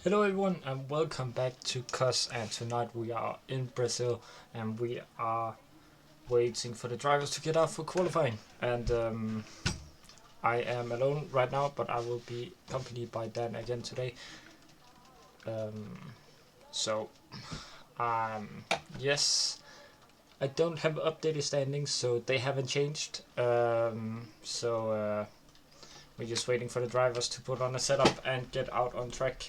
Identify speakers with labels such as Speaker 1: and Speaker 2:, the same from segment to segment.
Speaker 1: Hello everyone and welcome back to CUS, and tonight we are in Brazil and we are waiting for the drivers to get out for qualifying, and I am alone right now, but I will be accompanied by Dan again today. Um, so yes, I don't have updated standings, so they haven't changed. We're just waiting for the drivers to put on a setup and get out on track.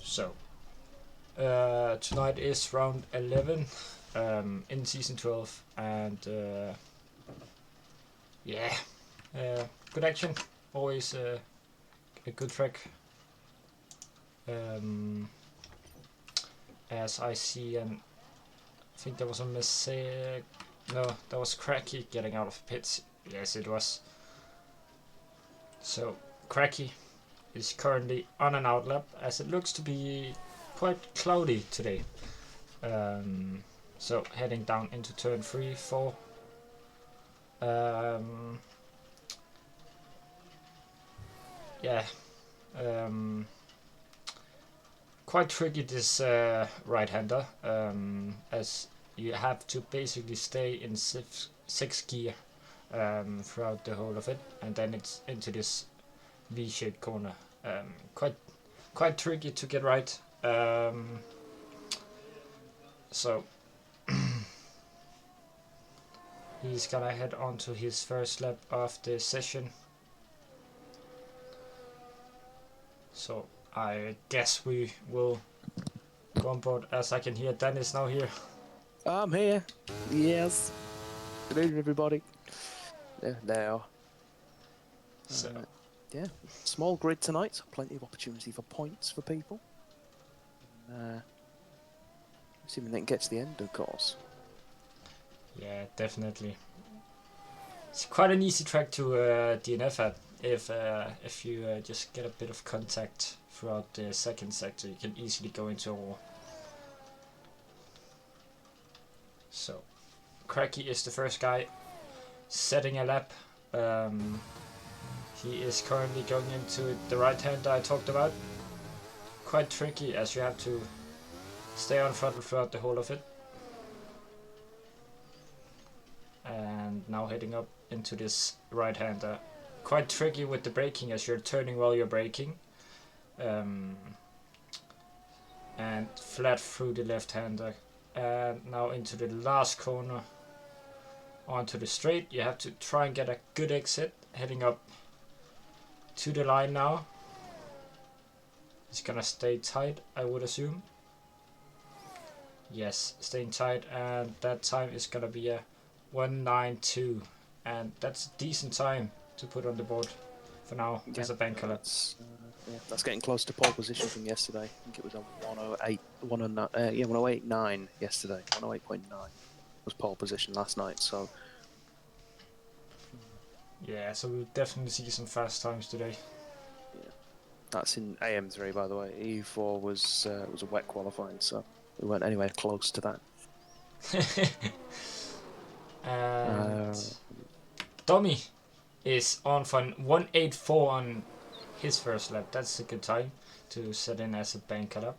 Speaker 1: So tonight is round 11 in season 12, and yeah, good action. Always a good track. As I see, and I think there was a mistake. No, that was Cracky getting out of pits. Yes, it was. So Cracky is currently on an out lap, as it looks to be quite cloudy today. So heading down into turn 3, 4. Yeah. Quite tricky, this right-hander, as you have to basically stay in 6 gear throughout the whole of it, and then it's into this V-shaped corner. Quite tricky to get right. So he's gonna head on to his first lap of the session. So I guess we will go on board, as I can hear Dan is now here.
Speaker 2: I'm here. Yes. Good evening, everybody. There they are.
Speaker 1: So
Speaker 2: Yeah, small grid tonight, so plenty of opportunity for points for people. Assuming they can get to the end, of course.
Speaker 1: yeah, definitely. It's quite an easy track to DNF at if you just get a bit of contact throughout the second sector. You can easily go into a wall. So Cracky is the first guy setting a lap. He is currently going into the right hand I talked about. Quite tricky, as you have to stay on throttle throughout the whole of it. And now heading up into this right hander. Quite tricky with the braking, as you're turning while you're braking. And flat through the left hander. And now into the last corner onto the straight. You have to try and get a good exit, heading up to the line now. It's gonna stay tight, I would assume. Yes, staying tight, and that time is gonna be a 192, and that's a decent time to put on the board for now, as a bank color.
Speaker 2: That's getting close to pole position from yesterday. I think it was a 108, 108.9 yesterday. 108.9 was pole position last night. So
Speaker 1: yeah, so we'll definitely see some fast times today.
Speaker 2: Yeah, that's in AM3, by the way. EU4 was a wet qualifying, so we weren't anywhere close to that.
Speaker 1: And Tommy is on for 184 on his first lap. That's a good time to set in as a bank color.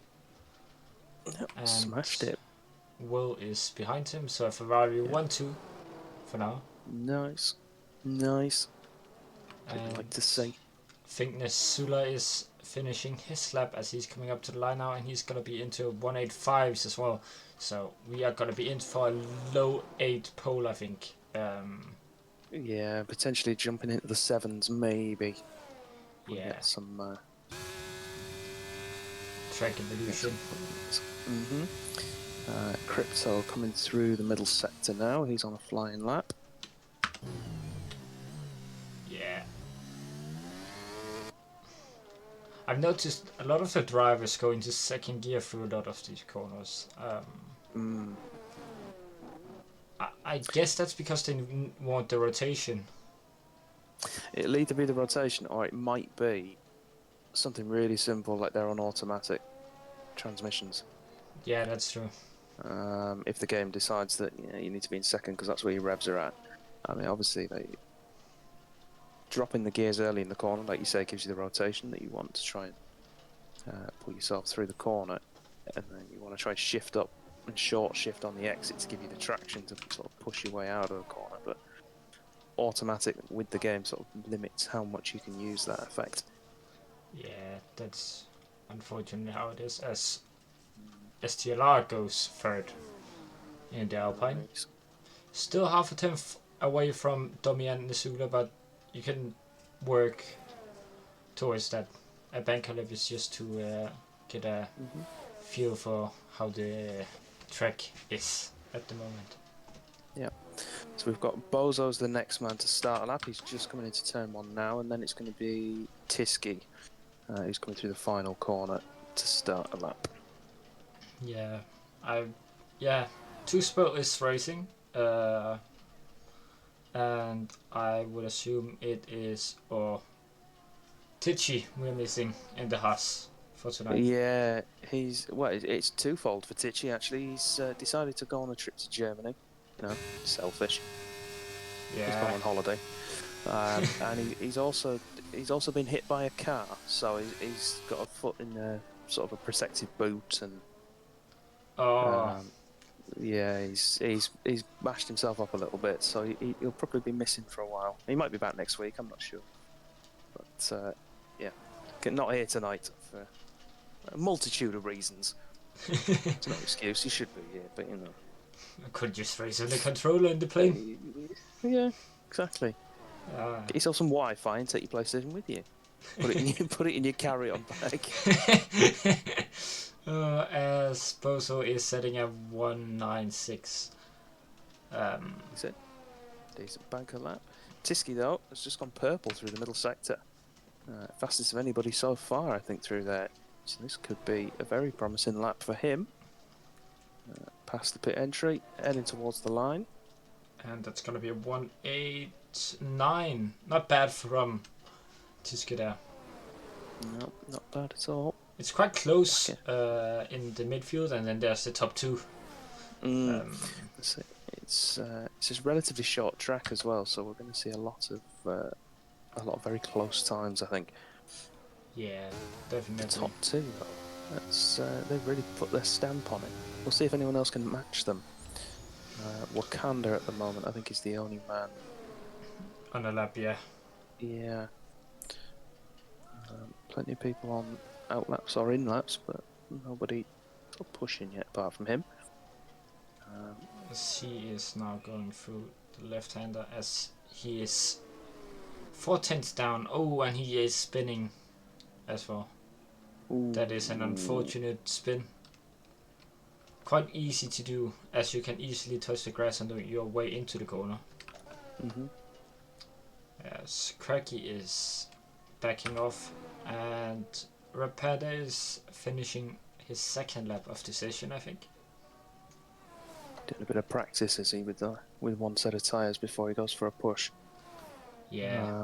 Speaker 2: And smashed it.
Speaker 1: Will is behind him, so a Ferrari 1-2 for now.
Speaker 2: Nice. I'd like to see.
Speaker 1: I think Nesula is finishing his lap as he's coming up to the line now, and he's going to be into 185s as well. So we are going to be in for a low 8 pole, I think.
Speaker 2: Yeah, potentially jumping into the 7s, maybe.
Speaker 1: Yeah.
Speaker 2: Get some
Speaker 1: track evolution.
Speaker 2: Crypto coming through the middle sector now. He's on a flying lap.
Speaker 1: Yeah. I've noticed a lot of the drivers go into second gear through a lot of these corners. I guess that's because they want the rotation.
Speaker 2: It'll either be the rotation, or it might be something really simple, like they're on automatic transmissions.
Speaker 1: Yeah, that's true.
Speaker 2: If the game decides that you need to be in second because that's where your revs are at. I mean, obviously dropping the gears early in the corner, like you say, gives you the rotation that you want to try and pull yourself through the corner, and then you want to try and shift up and short shift on the exit to give you the traction to sort of push your way out of the corner. But automatic with the game sort of limits how much you can use that effect.
Speaker 1: Yeah, that's unfortunately how it is, as STLR goes third in the Alpine. Still half a tenth away from Domi and Nisula, but you can work towards that. A banker lap is just to get a feel for how the track is at the moment.
Speaker 2: Yeah. So we've got Bozo's the next man to start a lap. He's just coming into turn 1 now, and then it's going to be Tiski, who's coming through the final corner to start a lap.
Speaker 1: Yeah, two spotless racing, and I would assume it is Tichy we're missing in the Haas for tonight.
Speaker 2: Yeah, it's twofold for Tichy actually. He's decided to go on a trip to Germany. You know, selfish.
Speaker 1: Yeah.
Speaker 2: He's gone on holiday, and he's also been hit by a car, so he's got a foot in a sort of a protective boot, and yeah, he's bashed himself up a little bit, so he'll probably be missing for a while. He might be back next week, I'm not sure, but yeah, not here tonight for a multitude of reasons. It's no excuse, he should be here, but you know.
Speaker 1: I could just race on the controller in the plane.
Speaker 2: Yeah, exactly. Get yourself some Wi-Fi and take your PlayStation with you. Put it in your carry-on bag.
Speaker 1: As Bozo is setting a 196.
Speaker 2: Is it? Decent banker lap. Tiski though has just gone purple through the middle sector. Fastest of anybody so far, I think, through there. So this could be a very promising lap for him. Past the pit entry, heading towards the line.
Speaker 1: And that's going to be a 189. Not bad from Tiski there.
Speaker 2: No, not bad at all.
Speaker 1: It's quite close in the midfield, and then there's the top two.
Speaker 2: It's a relatively short track as well, so we're going to see a lot of very close times, I think.
Speaker 1: Yeah, definitely.
Speaker 2: The top two, though. They've really put their stamp on it. We'll see if anyone else can match them. Wakanda at the moment, I think, is the only man
Speaker 1: on a lap. Yeah.
Speaker 2: Yeah. Plenty of people on out laps or in laps, but nobody pushing yet apart from him.
Speaker 1: He is now going through the left-hander as he is 4 tenths down. Oh, and he is spinning as well. Ooh. That is an unfortunate spin. Quite easy to do, as you can easily touch the grass on your way into the corner. As Cracky is backing off, and Rapeda is finishing his second lap of the session, I think.
Speaker 2: Doing a bit of practice, is he, with one set of tyres before he goes for a push?
Speaker 1: Yeah.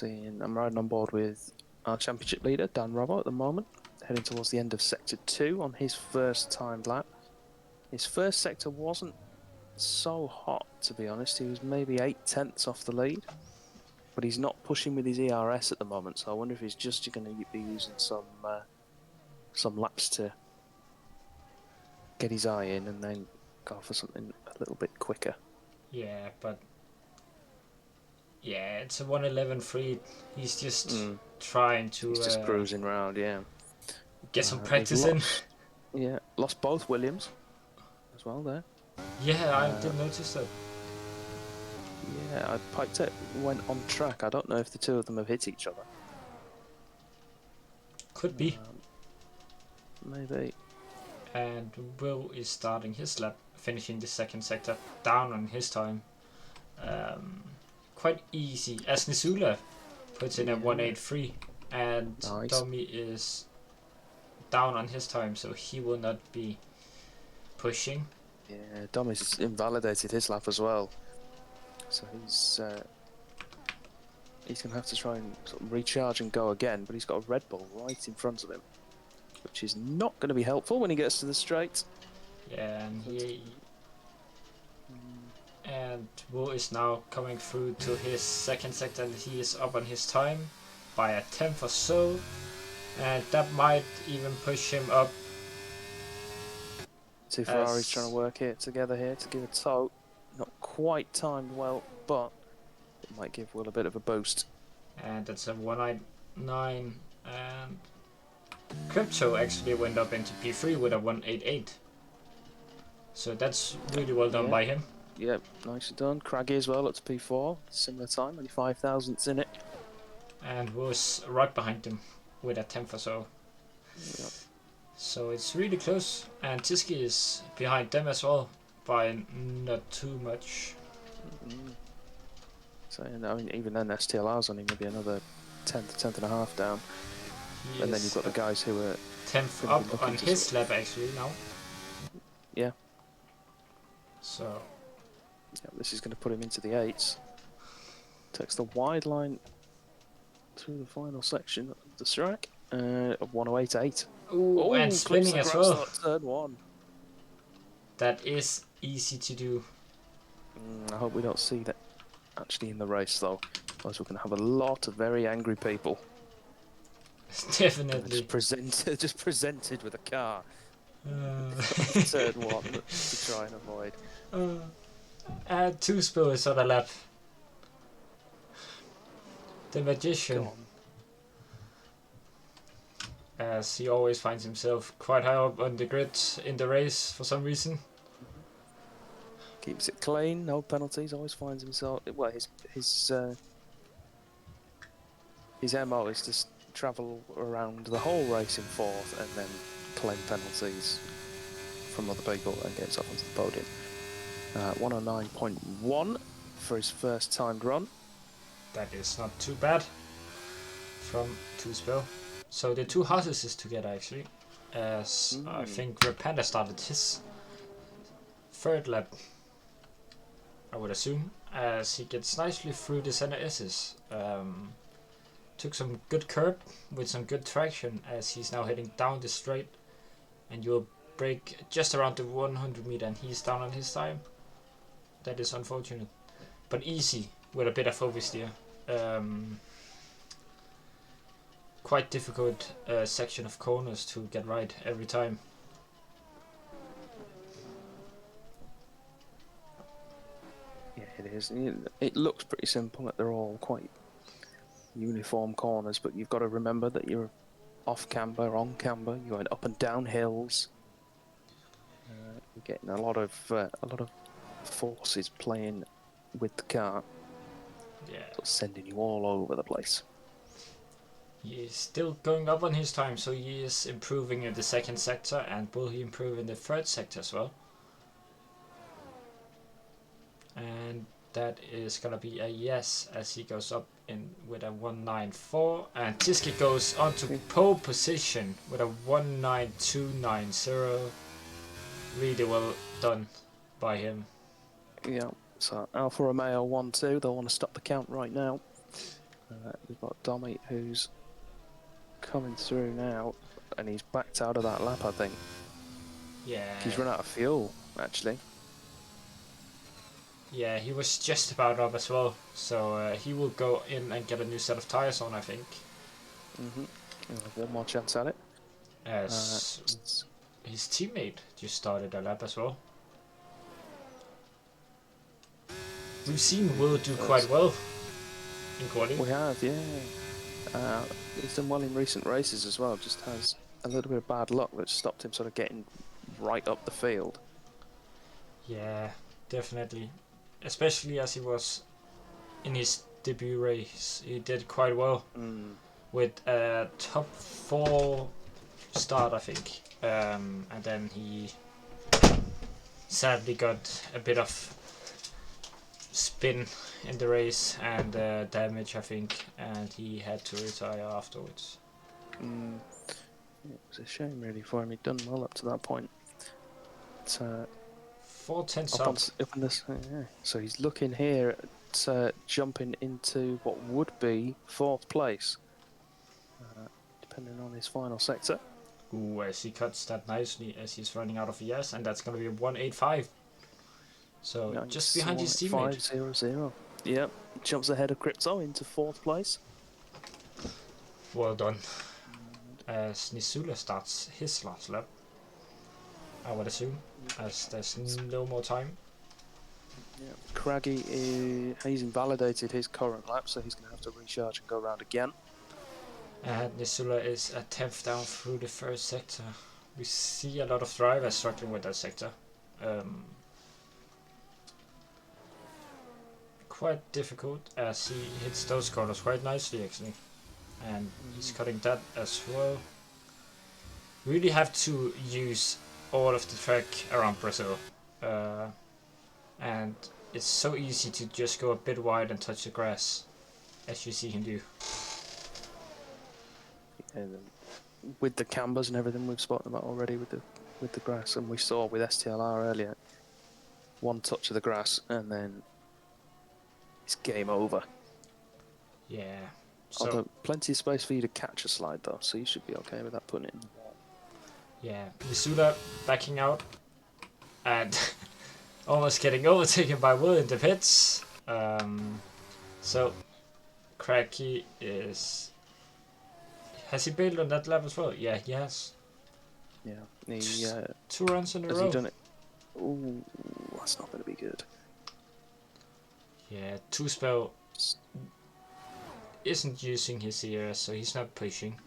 Speaker 2: I'm riding on board with our championship leader, Dan Robbo, at the moment, heading towards the end of Sector 2 on his first timed lap. His first sector wasn't so hot, to be honest. He was maybe 8 tenths off the lead, but he's not pushing with his ERS at the moment, so I wonder if he's just going to be using some laps to get his eye in and then go for something a little bit quicker.
Speaker 1: Yeah, but yeah, it's a 111.3. He's just trying to...
Speaker 2: He's just cruising around, yeah.
Speaker 1: Get some practice in.
Speaker 2: Yeah, lost both Williams as well there.
Speaker 1: Yeah, I did notice that.
Speaker 2: Yeah, I piped it, went on track. I don't know if the two of them have hit each other.
Speaker 1: Could be.
Speaker 2: Maybe.
Speaker 1: And Will is starting his lap, finishing the second sector, down on his time. Quite easy, as Nisula puts in a 183, and nice. Tommy is down on his time, so he will not be pushing.
Speaker 2: Yeah, Tommy's invalidated his lap as well, so he's going to have to try and sort of recharge and go again, but he's got a Red Bull right in front of him, which is not going to be helpful when he gets to the straight.
Speaker 1: Yeah, And Wu is now coming through to his second sector, and he is up on his time by a tenth or so, and that might even push him up.
Speaker 2: Two Ferraris trying to work it together here to give a tow. Not quite timed well, but it might give Will a bit of a boost.
Speaker 1: And that's a 199, and Crypto actually went up into P3 with a 188. So that's really well done by him.
Speaker 2: Yep, nicely done. Craggy as well up to P4, similar time, only 5 thousandths in it.
Speaker 1: And was right behind him with a tenth or so.
Speaker 2: Yep.
Speaker 1: So it's really close, and Tiski is behind them as well by not too much.
Speaker 2: So I mean, even then STLR's only maybe another tenth and a half down. And then you've got the guys who are
Speaker 1: 10th up on his lap actually now.
Speaker 2: Yeah.
Speaker 1: So
Speaker 2: this is going to put him into the 8s. Takes the wide line through the final section of the track. 108.8.
Speaker 1: Ooh, and spinning as well.
Speaker 2: Third one.
Speaker 1: That is easy to do.
Speaker 2: I hope we don't see that actually in the race though, otherwise we're going to have a lot of very angry people.
Speaker 1: Definitely.
Speaker 2: Just presented with a car. Third one to try and avoid.
Speaker 1: 2 spills on a lap. The magician. As he always finds himself quite high up on the grid in the race for some reason.
Speaker 2: Keeps it clean, no penalties, always finds himself... Well, his MO is to travel around the whole race in 4th and then claim penalties from other people and gets off onto the podium. 109.1 for his first timed run.
Speaker 1: That is not too bad from 2 spill. So the 2 houses is together actually, as I think Rapanda started his 3rd lap, I would assume, as he gets nicely through the center S's. Took some good curb with some good traction as he's now heading down the straight, and you'll break just around the 100 meter and he's down on his time. That is unfortunate, but easy with a bit of oversteer. Quite difficult section of corners to get right every time.
Speaker 2: Yeah, it is. It looks pretty simple, that they're all quite uniform corners, but you've got to remember that you're off camber, on camber, you're going up and down hills. You're getting a lot of forces playing with the car.
Speaker 1: Yeah.
Speaker 2: So sending you all over the place.
Speaker 1: He is still going up on his time, so he is improving in the 2nd sector, and will he improve in the 3rd sector as well? And that is gonna be a yes, as he goes up in with a 194, and Tiski goes on to pole position with a 19290. Really well done by him.
Speaker 2: Yeah, so Alfa Romeo 1-2, they'll want to stop the count right now. We've got Domi who's coming through now, and he's backed out of that lap, I think.
Speaker 1: Yeah.
Speaker 2: He's run out of fuel, actually.
Speaker 1: Yeah, he was just about up as well, so he will go in and get a new set of tires on, I think.
Speaker 2: He'll have one more chance at it.
Speaker 1: As his teammate just started a lap as well. We've seen Will do quite well in quality.
Speaker 2: We have, yeah. He's done well in recent races as well, just has a little bit of bad luck that stopped him sort of getting right up the field.
Speaker 1: Yeah, definitely. Especially as he was in his debut race. He did quite well with a top 4 start, I think. And then he sadly got a bit of spin in the race and damage, I think, and he had to retire afterwards.
Speaker 2: It was a shame really for him. He'd done well up to that point. But,
Speaker 1: 4 tenths
Speaker 2: up.
Speaker 1: up.
Speaker 2: On this, yeah. So he's looking here at jumping into what would be 4th place, depending on his final sector.
Speaker 1: Ooh, as he cuts that nicely as he's running out of ES, and that's going to be a 185. So
Speaker 2: Nice.
Speaker 1: just behind his teammate.
Speaker 2: 5-0-0. Yep, jumps ahead of Crypto into 4th place.
Speaker 1: Well done. As Nisula starts his last lap, I would assume, as there's no more time.
Speaker 2: Yeah, Craggy, he's invalidated his current lap, so he's going to have to recharge and go around again.
Speaker 1: And Nisula is a 10th down through the first sector. We see a lot of drivers struggling with that sector. Quite difficult as he hits those corners quite nicely actually. And he's cutting that as well. Really have to use all of the track around Brazil. And it's so easy to just go a bit wide and touch the grass, as you see him do.
Speaker 2: And with the cambers and everything we've spoken about already with the grass, and we saw with STLR earlier, one touch of the grass and then it's game over.
Speaker 1: Yeah. So,
Speaker 2: although plenty of space for you to catch a slide though, so you should be okay with that, putting it in the wall.
Speaker 1: yeah, Nisula backing out and almost getting overtaken by Will in the pits. So Cracky is... Has he bailed on that lap as well? Yeah, he has.
Speaker 2: Yeah, he,
Speaker 1: 2 runs in a
Speaker 2: has
Speaker 1: row.
Speaker 2: he done it? Ooh, that's not going to be good.
Speaker 1: Yeah, 2-spell isn't using his ears, so he's not pushing.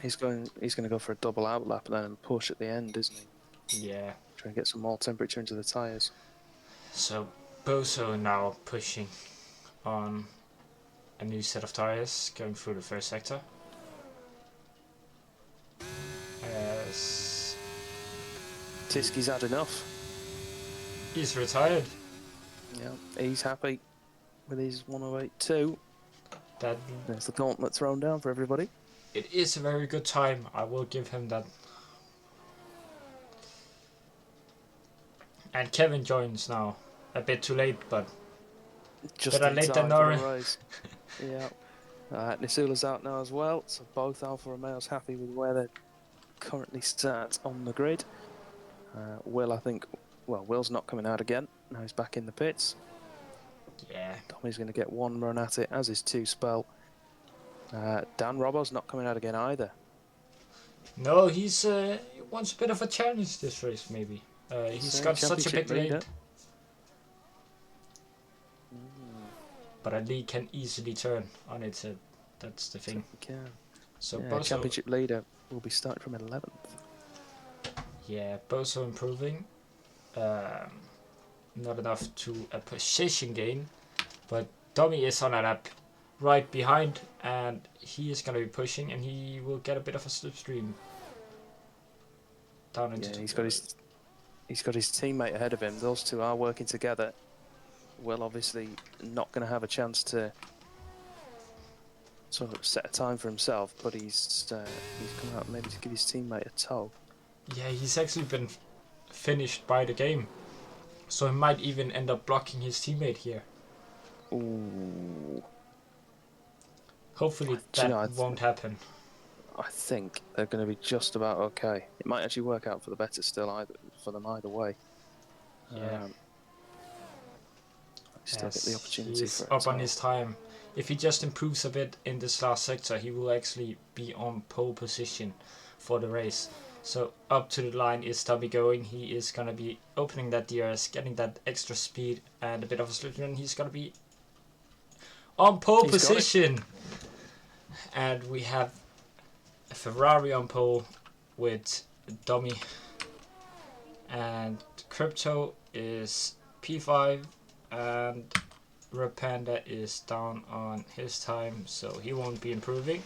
Speaker 2: He's going to go for a double out lap then and push at the end, isn't he?
Speaker 1: Yeah.
Speaker 2: Try and get some more temperature into the tyres.
Speaker 1: So Bozo now pushing on a new set of tires going through the first sector. As
Speaker 2: Tiski's had enough.
Speaker 1: he's retired.
Speaker 2: Yeah, he's happy with his 108.2.
Speaker 1: That
Speaker 2: There's the gauntlet thrown down for everybody.
Speaker 1: it is a very good time. I will give him that. And Kevin joins now. A bit too late, but
Speaker 2: Just
Speaker 1: better
Speaker 2: in
Speaker 1: late
Speaker 2: time
Speaker 1: than
Speaker 2: for the
Speaker 1: never.
Speaker 2: race. Yeah. Nisula's out now as well, so both Alfa Romeos happy with where they currently sat on the grid. Will, I think, well, Will's not coming out again. Now he's back in the pits.
Speaker 1: Yeah.
Speaker 2: Tommy's going to get one run at it, as is 2-spell. Dan Robbo's not coming out again either.
Speaker 1: No, he's he wants a bit of a challenge this race, maybe. He's
Speaker 2: So,
Speaker 1: got such a big
Speaker 2: championship leader.
Speaker 1: lead. But a lead can easily turn on its head. That's the thing.
Speaker 2: He can.
Speaker 1: So
Speaker 2: Yeah,
Speaker 1: Bozo,
Speaker 2: championship leader will be starting from 11th.
Speaker 1: yeah, Bozo improving. Not enough to a position gain, but Tommy is on a lap right behind, and he is going to be pushing, and he will get a bit of a slipstream down into.
Speaker 2: Yeah, he's got his teammate ahead of him. Those two are working together. Will obviously not going to have a chance to sort of set a time for himself, but he's come out maybe to give his teammate a tow.
Speaker 1: Yeah, he's actually been finished by the game, so he might even end up blocking his teammate here.
Speaker 2: Ooh.
Speaker 1: Hopefully that won't happen.
Speaker 2: I think they're going to be just about okay. It might actually work out for the better still, for them either way.
Speaker 1: Yeah.
Speaker 2: Still get the opportunity
Speaker 1: he's
Speaker 2: for it.
Speaker 1: up on his time. If he just improves a bit in this last sector, he will actually be on pole position for the race. So up to the line is Tommy going. He is going to be opening that DRS, getting that extra speed and a bit of a slip, and he's going to be on pole position. And we have a Ferrari on pole with Dummy. And Crypto is P5. And Rapanda is down on his time, so he won't be improving.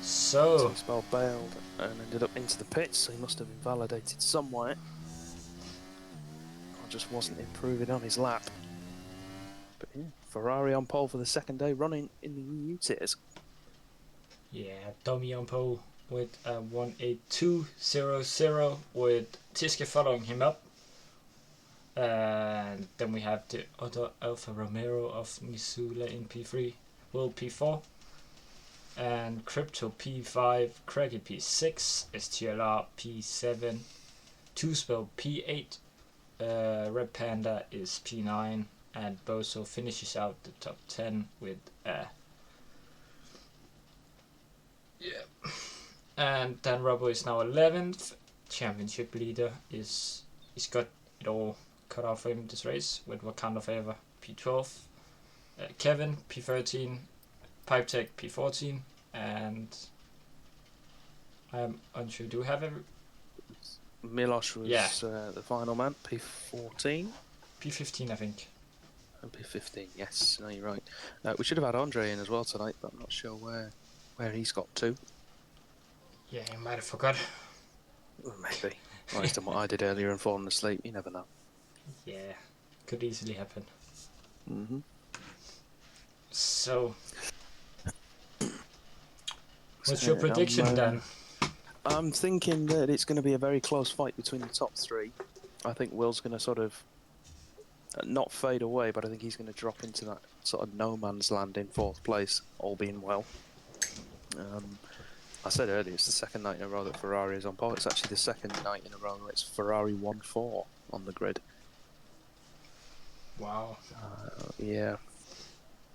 Speaker 1: So
Speaker 2: He's well bailed and ended up into the pits, so he must have invalidated somewhere. Or just wasn't improving on his lap. But yeah, Ferrari on pole for the second day running in the EU tiers.
Speaker 1: yeah, Dummy on pole with 182.00 with Tiske following him up. And then we have the other Alfa Romeo of Nisula in P3, Will P4, and Crypto P5, Craggy P6, STLR P7, 2-spell P8, Red Panda is P9, and Bozo finishes out the top 10 with and Dan Robbo is now 11th. Championship leader is he's got it all cut off for him this race with Wakanda Forever P12, Kevin P13, Pipe Tech P14, and I'm unsure. Do we have every?
Speaker 2: Milos was the final man, P14.
Speaker 1: P15, I think.
Speaker 2: And P15, yes, no, you're right. We should have had Andre in as well tonight, but I'm not sure where he's got to.
Speaker 1: Yeah, he might have forgot.
Speaker 2: Well, maybe. Well, he's done what I did earlier and fallen asleep, you never know.
Speaker 1: Yeah, could easily happen.
Speaker 2: Mm-hmm.
Speaker 1: So, what's your prediction then?
Speaker 2: I'm thinking that it's going to be a very close fight between the top three. I think Will's going to sort of not fade away, but I think he's going to drop into that sort of no man's land in 4th place, all being well. I said earlier, it's the second night in a row that Ferrari is on pole. It's actually the second night in a row where it's Ferrari 1-4 on the grid.
Speaker 1: Wow.
Speaker 2: Yeah.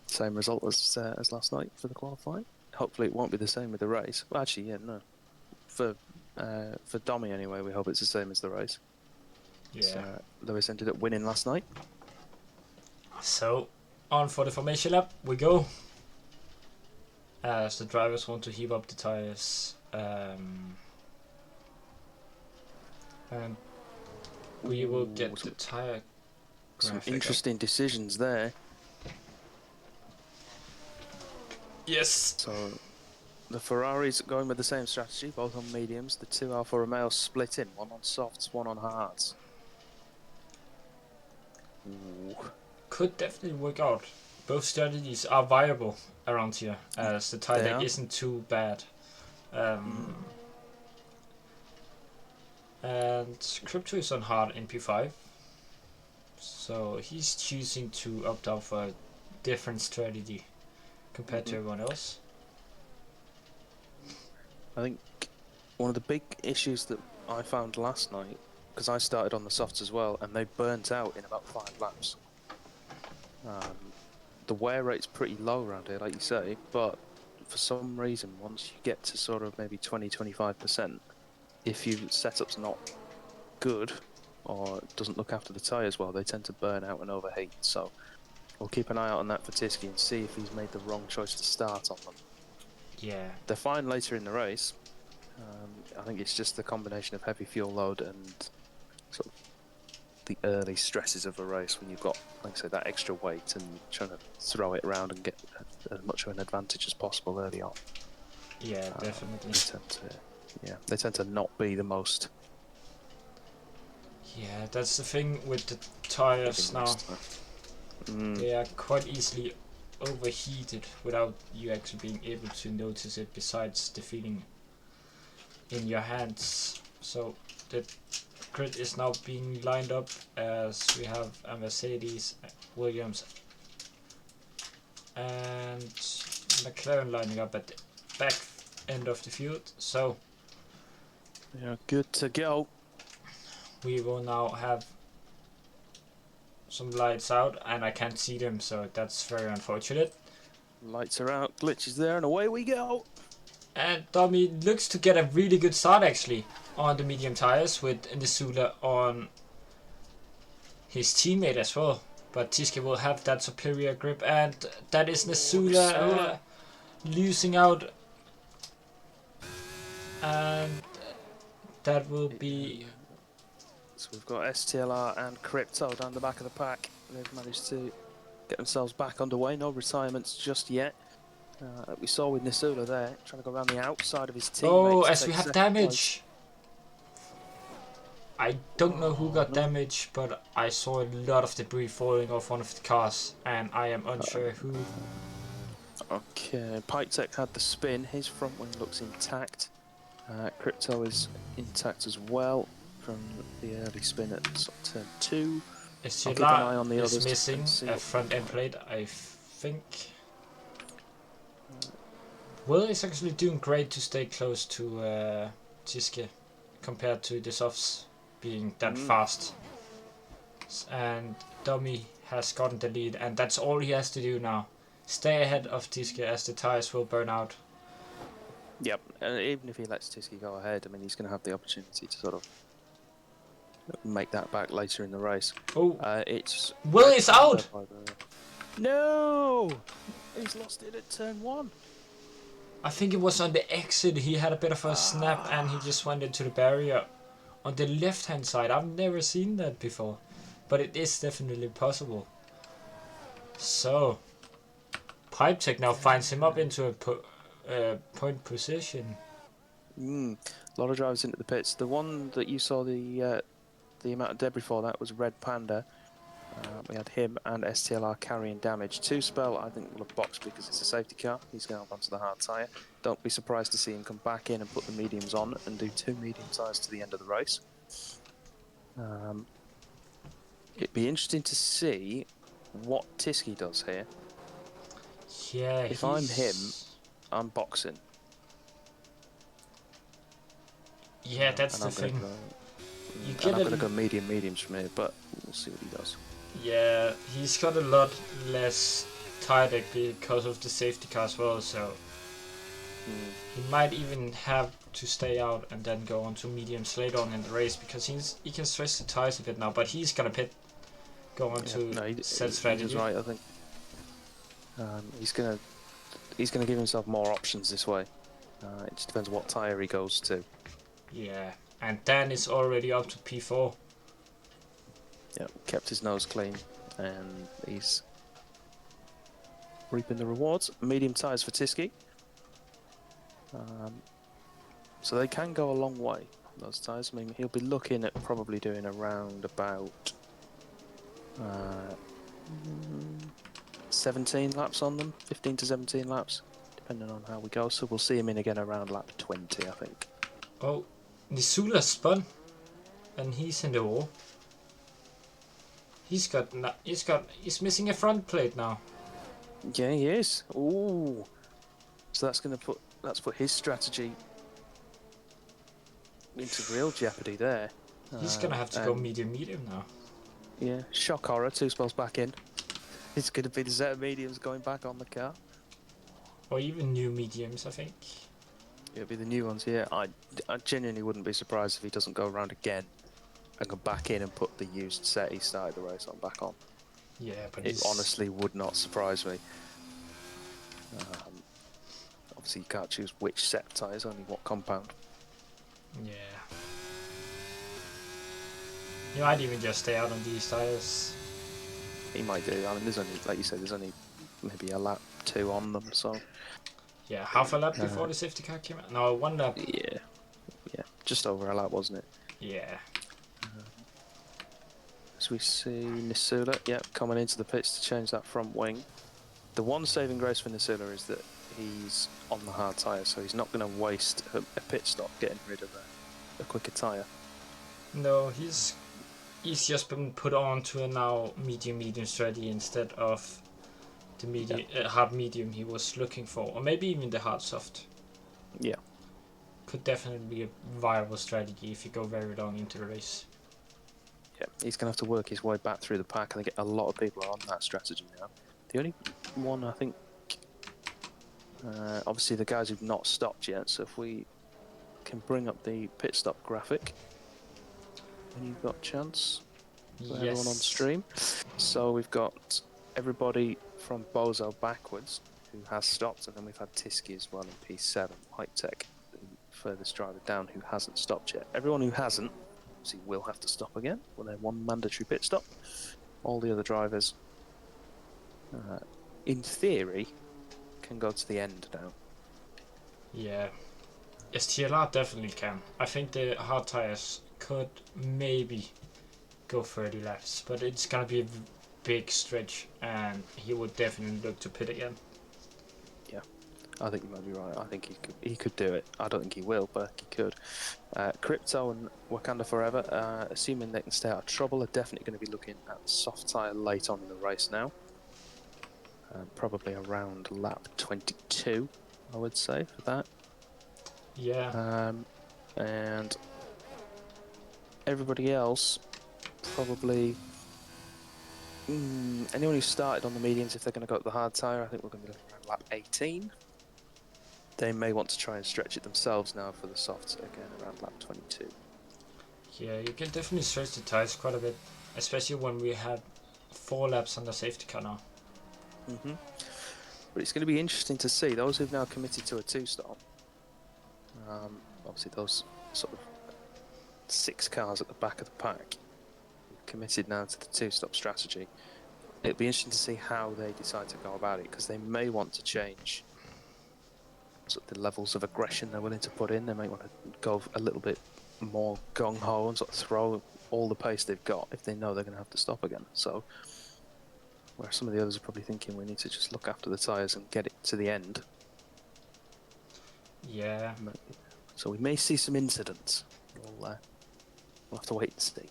Speaker 2: Same result as last night for the qualifying. Hopefully it won't be the same with the race. Well, actually, yeah, no. For Domi anyway, we hope it's the same as the race.
Speaker 1: Yeah.
Speaker 2: So, Lewis ended up winning last night.
Speaker 1: So, on for the formation lap we go. As the drivers want to heave up the tires. And we will get the tire
Speaker 2: Some interesting decisions there.
Speaker 1: Yes.
Speaker 2: So the Ferraris going with the same strategy, both on mediums. The 2 Alfa Romeos split in, one on softs, one on hards. Ooh.
Speaker 1: Could definitely work out. Both strategies are viable around here, as the tire deck isn't too bad. And Crypto is on hard in P5, so he's choosing to opt out for a different strategy compared to everyone else.
Speaker 2: I think one of the big issues that I found last night, because I started on the softs as well, and they burnt out in about 5 laps. The wear rate's pretty low around here, like you say, but for some reason, once you get to sort of maybe 20-25%, if your setup's not good or doesn't look after the tyres well, they tend to burn out and overheat. So we'll keep an eye out on that for Tisky and see if he's made the wrong choice to start on them.
Speaker 1: Yeah.
Speaker 2: They're fine later in the race. I think it's just the combination of heavy fuel load and sort of the early stresses of a race when you've got, like I say, that extra weight and trying to throw it around and get as much of an advantage as possible early on.
Speaker 1: Yeah, definitely.
Speaker 2: They tend to not be the most.
Speaker 1: Yeah, that's the thing with the tires now. They are quite easily overheated without you actually being able to notice it, besides the feeling in your hands. So the grid is now being lined up as we have a Mercedes, Williams and McLaren lining up at the back end of the field. So
Speaker 2: yeah, good to go. We
Speaker 1: will now have some lights out, and I can't see them, so that's very unfortunate.
Speaker 2: Lights are out, glitch is there, and away we go.
Speaker 1: And Tommy looks to get a really good start actually on the medium tires, with Nisula on his teammate as well. But Tiske will have that superior grip, and that is Nisula losing out. And that will be...
Speaker 2: So we've got STLR and Crypto down the back of the pack. They've managed to get themselves back underway. No retirements just yet. We saw with Nisula there, trying to go around the outside of his teammates.
Speaker 1: Oh, as we have damage. I don't know who got damage, but I saw a lot of debris falling off one of the cars, and I am unsure who.
Speaker 2: Okay, Pipe Tech had the spin. His front wing looks intact. Crypto is intact as well from the early spin at sort of turn 2.
Speaker 1: Keep an eye on the others. Missing a front end plate, I think. Will is actually doing great to stay close to Tiske compared to the softs being that fast. And Dummy has gotten the lead, and that's all he has to do now. Stay ahead of Tiske as the tires will burn out.
Speaker 2: Yep, and even if he lets Tiske go ahead, I mean, he's going to have the opportunity to sort of make that back later in the race.
Speaker 1: Oh,
Speaker 2: it's
Speaker 1: Will is out!
Speaker 2: No! He's lost it at turn 1.
Speaker 1: I think it was on the exit. He had a bit of a snap and he just went into the barrier on the left hand side. I've never seen that before, but it is definitely possible. So, Pipe Tech now finds him up into a point position.
Speaker 2: A lot of drivers into the pits. The one that you saw the amount of debris for, that was Red Panda. We had him and STLR carrying damage. 2Spell, I think, will have boxed because it's a safety car. He's going up onto the hard tyre. Don't be surprised to see him come back in and put the mediums on and do 2 medium tyres to the end of the race. It'd be interesting to see what Tiske does here.
Speaker 1: Yeah,
Speaker 2: if I'm him, I'm boxing.
Speaker 1: Yeah, that's the thing.
Speaker 2: I'm not going to go mediums from here, but we'll see what he does.
Speaker 1: Yeah, he's got a lot less tire deck because of the safety car as well, so he might even have to stay out and then go on to mediums later on in the race because he can stretch the tires a bit now, but he's gonna go on to set strategy.
Speaker 2: He's right, I think. He's gonna give himself more options this way. It just depends what tire he goes to.
Speaker 1: Yeah, and Dan is already up to P4.
Speaker 2: Yeah, kept his nose clean, and he's reaping the rewards. Medium tyres for Tiske. So they can go a long way, those tyres. I mean, he'll be looking at probably doing around about 17 laps on them, 15 to 17 laps, depending on how we go. So we'll see him in again around lap 20, I think.
Speaker 1: Oh, Nisula spun, and he's in the wall. He's missing a front plate now.
Speaker 2: Yeah, he is. Ooh, so that's put his strategy into real jeopardy there.
Speaker 1: He's gonna have to go medium now.
Speaker 2: Yeah, shock horror. 2Spell's back in. It's gonna be the set of mediums going back on the car.
Speaker 1: Or even new mediums, I think.
Speaker 2: It'll be the new ones, yeah. I genuinely wouldn't be surprised if he doesn't go around again and come back in and put the used set he started the race on back on.
Speaker 1: Yeah, but
Speaker 2: it honestly would not surprise me. Obviously, you can't choose which set tyres, only what compound.
Speaker 1: Yeah. You might even just stay out on these tyres.
Speaker 2: He might do. I mean, there's only, like you said, there's only maybe a lap 2 on them, so.
Speaker 1: Yeah, half a lap before the safety car came out. No, 1 lap.
Speaker 2: Yeah, just over a lap, wasn't it?
Speaker 1: Yeah.
Speaker 2: As we see Nisula, coming into the pits to change that front wing. The one saving grace for Nisula is that he's on the hard tyre, so he's not going to waste a pit stop getting rid of a quicker tyre.
Speaker 1: No, he's just been put on to a now medium strategy instead of the hard medium he was looking for, or maybe even the hard soft.
Speaker 2: Yeah.
Speaker 1: Could definitely be a viable strategy if you go very long into the race.
Speaker 2: Yeah, he's going to have to work his way back through the pack. I think a lot of people are on that strategy now. The only one, I think, obviously the guys who've not stopped yet, so if we can bring up the pit stop graphic, and you've got a chance for everyone on stream. So we've got everybody from Bozo backwards who has stopped, and then we've had Tiske as well in P7, Pipe Tech, the furthest driver down, who hasn't stopped yet. Everyone who hasn't, obviously, will have to stop again with their one mandatory pit stop. All the other drivers, in theory, can go to the end now.
Speaker 1: Yeah. STLR definitely can. I think the hard tires could maybe go 30 laps, but it's gonna be a big stretch, and he would definitely look to pit again.
Speaker 2: Yeah, I think you might be right. I think he could do it. I don't think he will, but he could. Crypto and Wakanda Forever, assuming they can stay out of trouble, are definitely going to be looking at soft tyre late on in the race now. Probably around lap 22, I would say, for that.
Speaker 1: Yeah.
Speaker 2: And everybody else, probably Anyone who started on the mediums, if they're going to go up the hard tyre, I think we're going to be looking around lap 18. They may want to try and stretch it themselves now for the softs again around lap 22.
Speaker 1: Yeah, you can definitely stretch the tires quite a bit, especially when we had 4 laps on the safety car now.
Speaker 2: But it's going to be interesting to see those who've now committed to a 2-stop. Obviously, those sort of 6 cars at the back of the pack committed now to the 2-stop strategy. It'll be interesting to see how they decide to go about it, because they may want to change sort of the levels of aggression they're willing to put in. They might want to go a little bit more gung-ho and sort of throw all the pace they've got if they know they're going to have to stop again. So, where some of the others are probably thinking we need to just look after the tyres and get it to the end.
Speaker 1: Yeah.
Speaker 2: So we may see some incidents. We'll have to wait and see.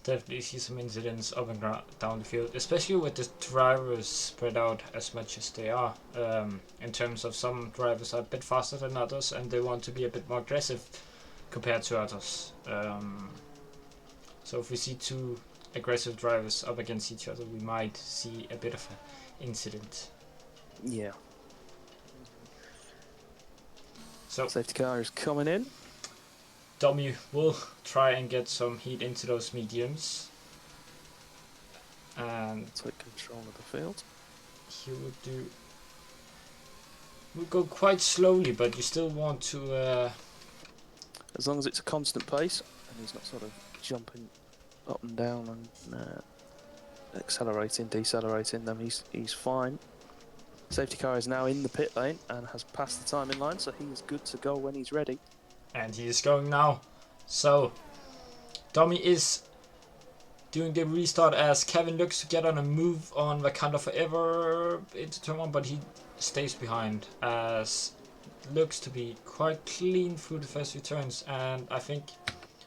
Speaker 1: Definitely see some incidents up and down the field, especially with the drivers spread out as much as they are. In terms of some drivers are a bit faster than others and they want to be a bit more aggressive compared to others. So if we see 2 aggressive drivers up against each other, we might see a bit of an incident.
Speaker 2: Yeah.
Speaker 1: So
Speaker 2: safety car is coming in.
Speaker 1: Dummy will try and get some heat into those mediums. And
Speaker 2: take control of the field.
Speaker 1: He would go quite slowly, but you still want to...
Speaker 2: As long as it's a constant pace and he's not sort of jumping up and down and accelerating, decelerating them, he's fine. Safety car is now in the pit lane and has passed the timing line, so he's good to go when he's ready.
Speaker 1: And he is going now. So, Dummy is doing the restart as Kevin looks to get on a move on Wakanda Forever into turn 1, but he stays behind as looks to be quite clean through the first few turns. And I think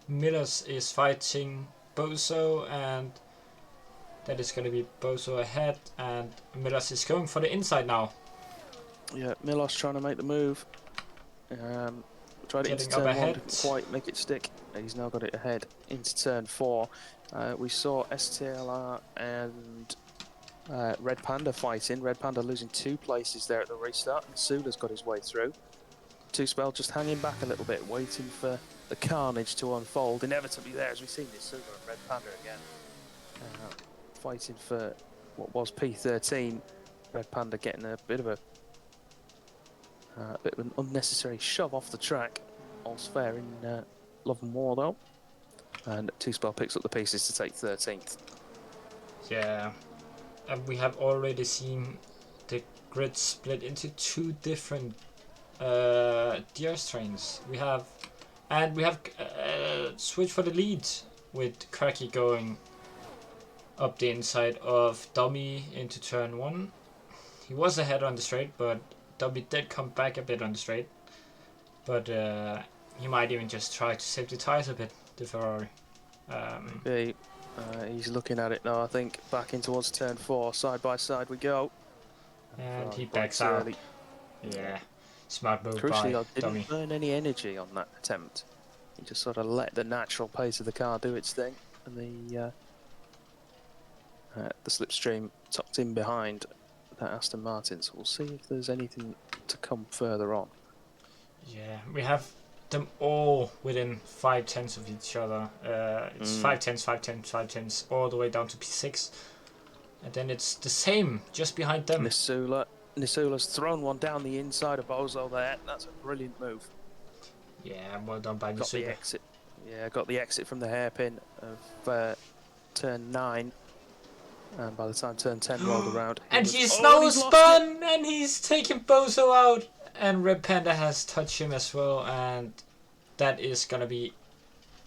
Speaker 1: Millers is fighting Bozo, and that is going to be Bozo ahead, and Millers is going for the inside now.
Speaker 2: Yeah, Millers trying to make the move. Tried it into turn 1, didn't quite make it stick. He's now got it ahead into turn 4. We saw STLR and Red Panda fighting. Red Panda losing 2 places there at the restart, and Sula's got his way through. 2Spell just hanging back a little bit, waiting for the carnage to unfold. Inevitably there, as we've seen this, Sula and Red Panda again. Fighting for what was P13. Red Panda getting a bit of an unnecessary shove off the track. All's fair in Love and War though. And 2Spell picks up the pieces to take 13th.
Speaker 1: Yeah, and we have already seen the grid split into 2 different DR strains. We have switch for the lead with Cracky going up the inside of Dummy into turn 1. He was ahead on the straight, but Dummy did come back a bit on the straight. But he might even just try to save the tires a bit, the Ferrari.
Speaker 2: He's looking at it now, I think. Back in towards turn 4, side by side we go.
Speaker 1: And he backs out. Early. Yeah, smart move by
Speaker 2: Dummy.
Speaker 1: Dummy.
Speaker 2: Didn't burn any energy on that attempt. He just sort of let the natural pace of the car do its thing. And the slipstream tucked in behind that Aston Martin. So we'll see if there's anything to come further on.
Speaker 1: Yeah, we have them all within 5/10 of each other. It's 5/10, 5/10, 5/10, all the way down to P6. And then it's the same, just behind them.
Speaker 2: Nisula's thrown one down the inside of Bozo there. That's a brilliant move.
Speaker 1: Yeah, well done by Nisula.
Speaker 2: Got the exit. Yeah, got the exit from the hairpin of turn 9. And by the time turn 10 rolled around...
Speaker 1: and he's now spun! And he's taken Bozo out! And Red Panda has touched him as well, and that is gonna be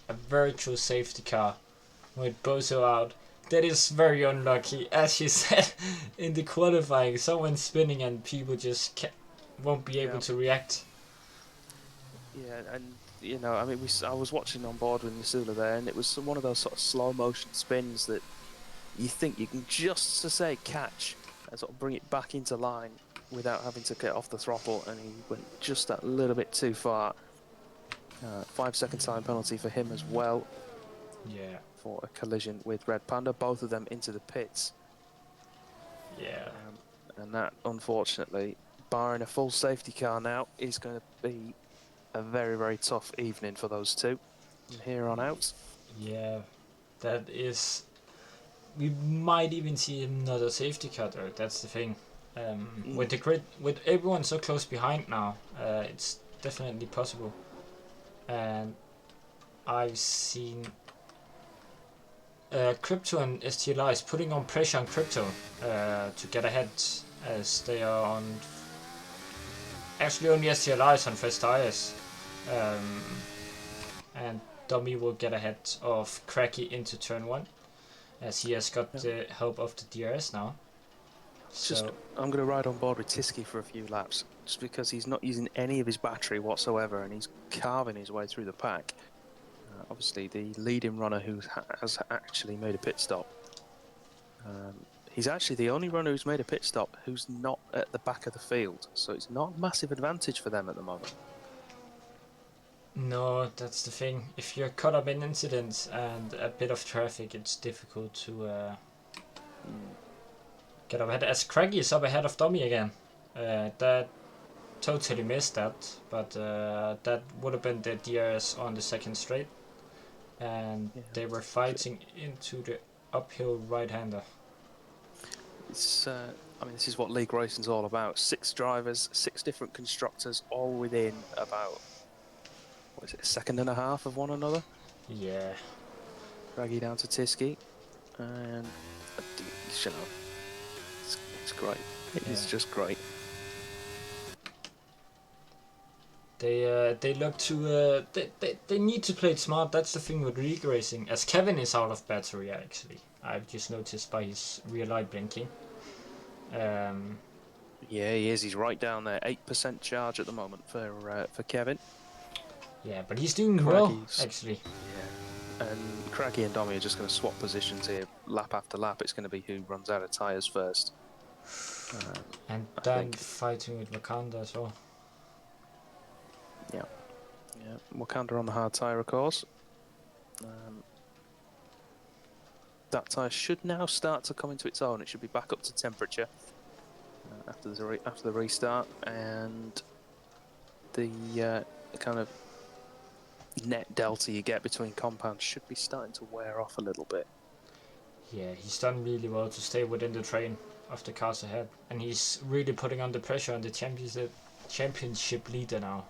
Speaker 1: a virtual safety car with Bozo out. That is very unlucky, as you said in the qualifying. Someone's spinning and people just won't be able to react.
Speaker 2: Yeah, and you know, I mean, I was watching on board with Nisula there, and it was one of those sort of slow motion spins that you think you can just to say catch and sort of bring it back into line without having to get off the throttle, and he went just that little bit too far. 5 second time penalty for him as well.
Speaker 1: Yeah.
Speaker 2: for a collision with Red Panda, both of them into the pits.
Speaker 1: Yeah.
Speaker 2: And that, unfortunately, barring a full safety car now, is going to be a very, very tough evening for those two from here on out.
Speaker 1: Yeah, that is. We might even see another safety car though. That's the thing. With the grid, with everyone so close behind now, it's definitely possible. And I've seen Crypto and STLI is putting on pressure on Crypto to get ahead, as they are on. Actually, only STLI is on first tires, and Dummy will get ahead of Cracky into turn 1, as he has got the help of the DRS now. So
Speaker 2: I'm going to ride on board with Tiski for a few laps, just because he's not using any of his battery whatsoever, and he's carving his way through the pack. Obviously, the leading runner who has actually made a pit stop. He's actually the only runner who's made a pit stop who's not at the back of the field, so it's not a massive advantage for them at the moment.
Speaker 1: no, that's the thing. If you're caught up in incidents and a bit of traffic, it's difficult to get up ahead. As Craggy is up ahead of Dummy again. That totally missed that, but that would have been the DRS on the second straight. And they were fighting into the uphill right-hander.
Speaker 2: It's, I mean, this is what league racing's all about. 6 drivers, 6 different constructors, all within about, what is it, a second and a half of one another?
Speaker 1: Yeah.
Speaker 2: Craggy down to Tiski, and you know, it's great. It's just great.
Speaker 1: They look to they need to play it smart. That's the thing with league racing. As Kevin is out of battery, actually, I've just noticed by his rear light blinking.
Speaker 2: Yeah, he is. He's right down there. 8% charge at the moment for Kevin.
Speaker 1: Yeah, but he's doing well, actually.
Speaker 2: Yeah, and Craggy and Dommy are just going to swap positions here, lap after lap. It's going to be who runs out of tyres first.
Speaker 1: And then fighting with Wakanda as well.
Speaker 2: Yeah, Wakanda on the hard tyre, of course. That tyre should now start to come into its own. It should be back up to temperature after the restart, and the kind of net delta you get between compounds should be starting to wear off a little bit.
Speaker 1: Yeah, he's done really well to stay within the train of the cars ahead, and he's really putting under pressure on the championship leader now.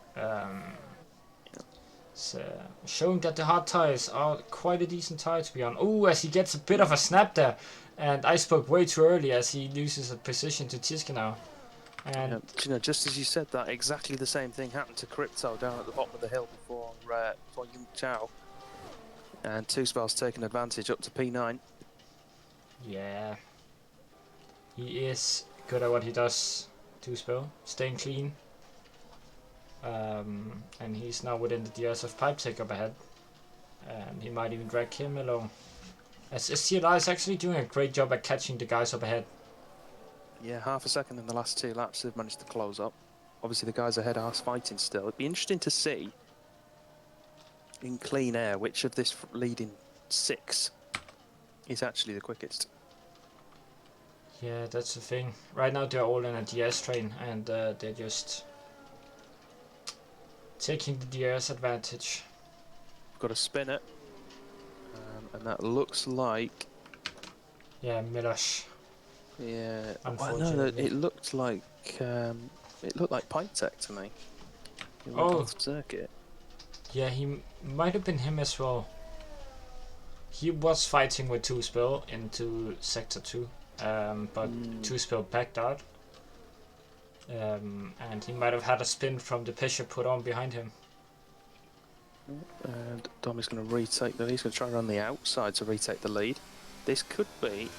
Speaker 1: So showing that the hard tires are quite a decent tire to be on. Oh, as he gets a bit of a snap there, and I spoke way too early as he loses a position to Tiska now. And
Speaker 2: you know, just as you said that, exactly the same thing happened to Crypto down at the bottom of the hill before Yung Chao. And Two Spell's taken advantage up to P9.
Speaker 1: Yeah, he is good at what he does. Two Spell, staying clean. And he's now within the DRS of Pipe Take up ahead, and he might even drag him along. As STLI is actually doing a great job at catching the guys up ahead.
Speaker 2: Yeah, half a second in the last 2 laps they've managed to close up. Obviously the guys ahead are fighting still. It'd be interesting to see in clean air which of this leading 6 is actually the quickest.
Speaker 1: Yeah, that's the thing. Right now they're all in a DS train, and they're just taking the DRS advantage.
Speaker 2: Got to spin it, and that looks like...
Speaker 1: Yeah, Milosh.
Speaker 2: Yeah, well, no, it looked like Pipe Tech to me. Off circuit.
Speaker 1: Yeah, he might have been him as well. He was fighting with Two Spell into Sector 2, but Two Spell backed out. And he might have had a spin from the pressure put on behind him.
Speaker 2: And Dom is going to retake the lead. He's going to try and run the outside to retake the lead. This could be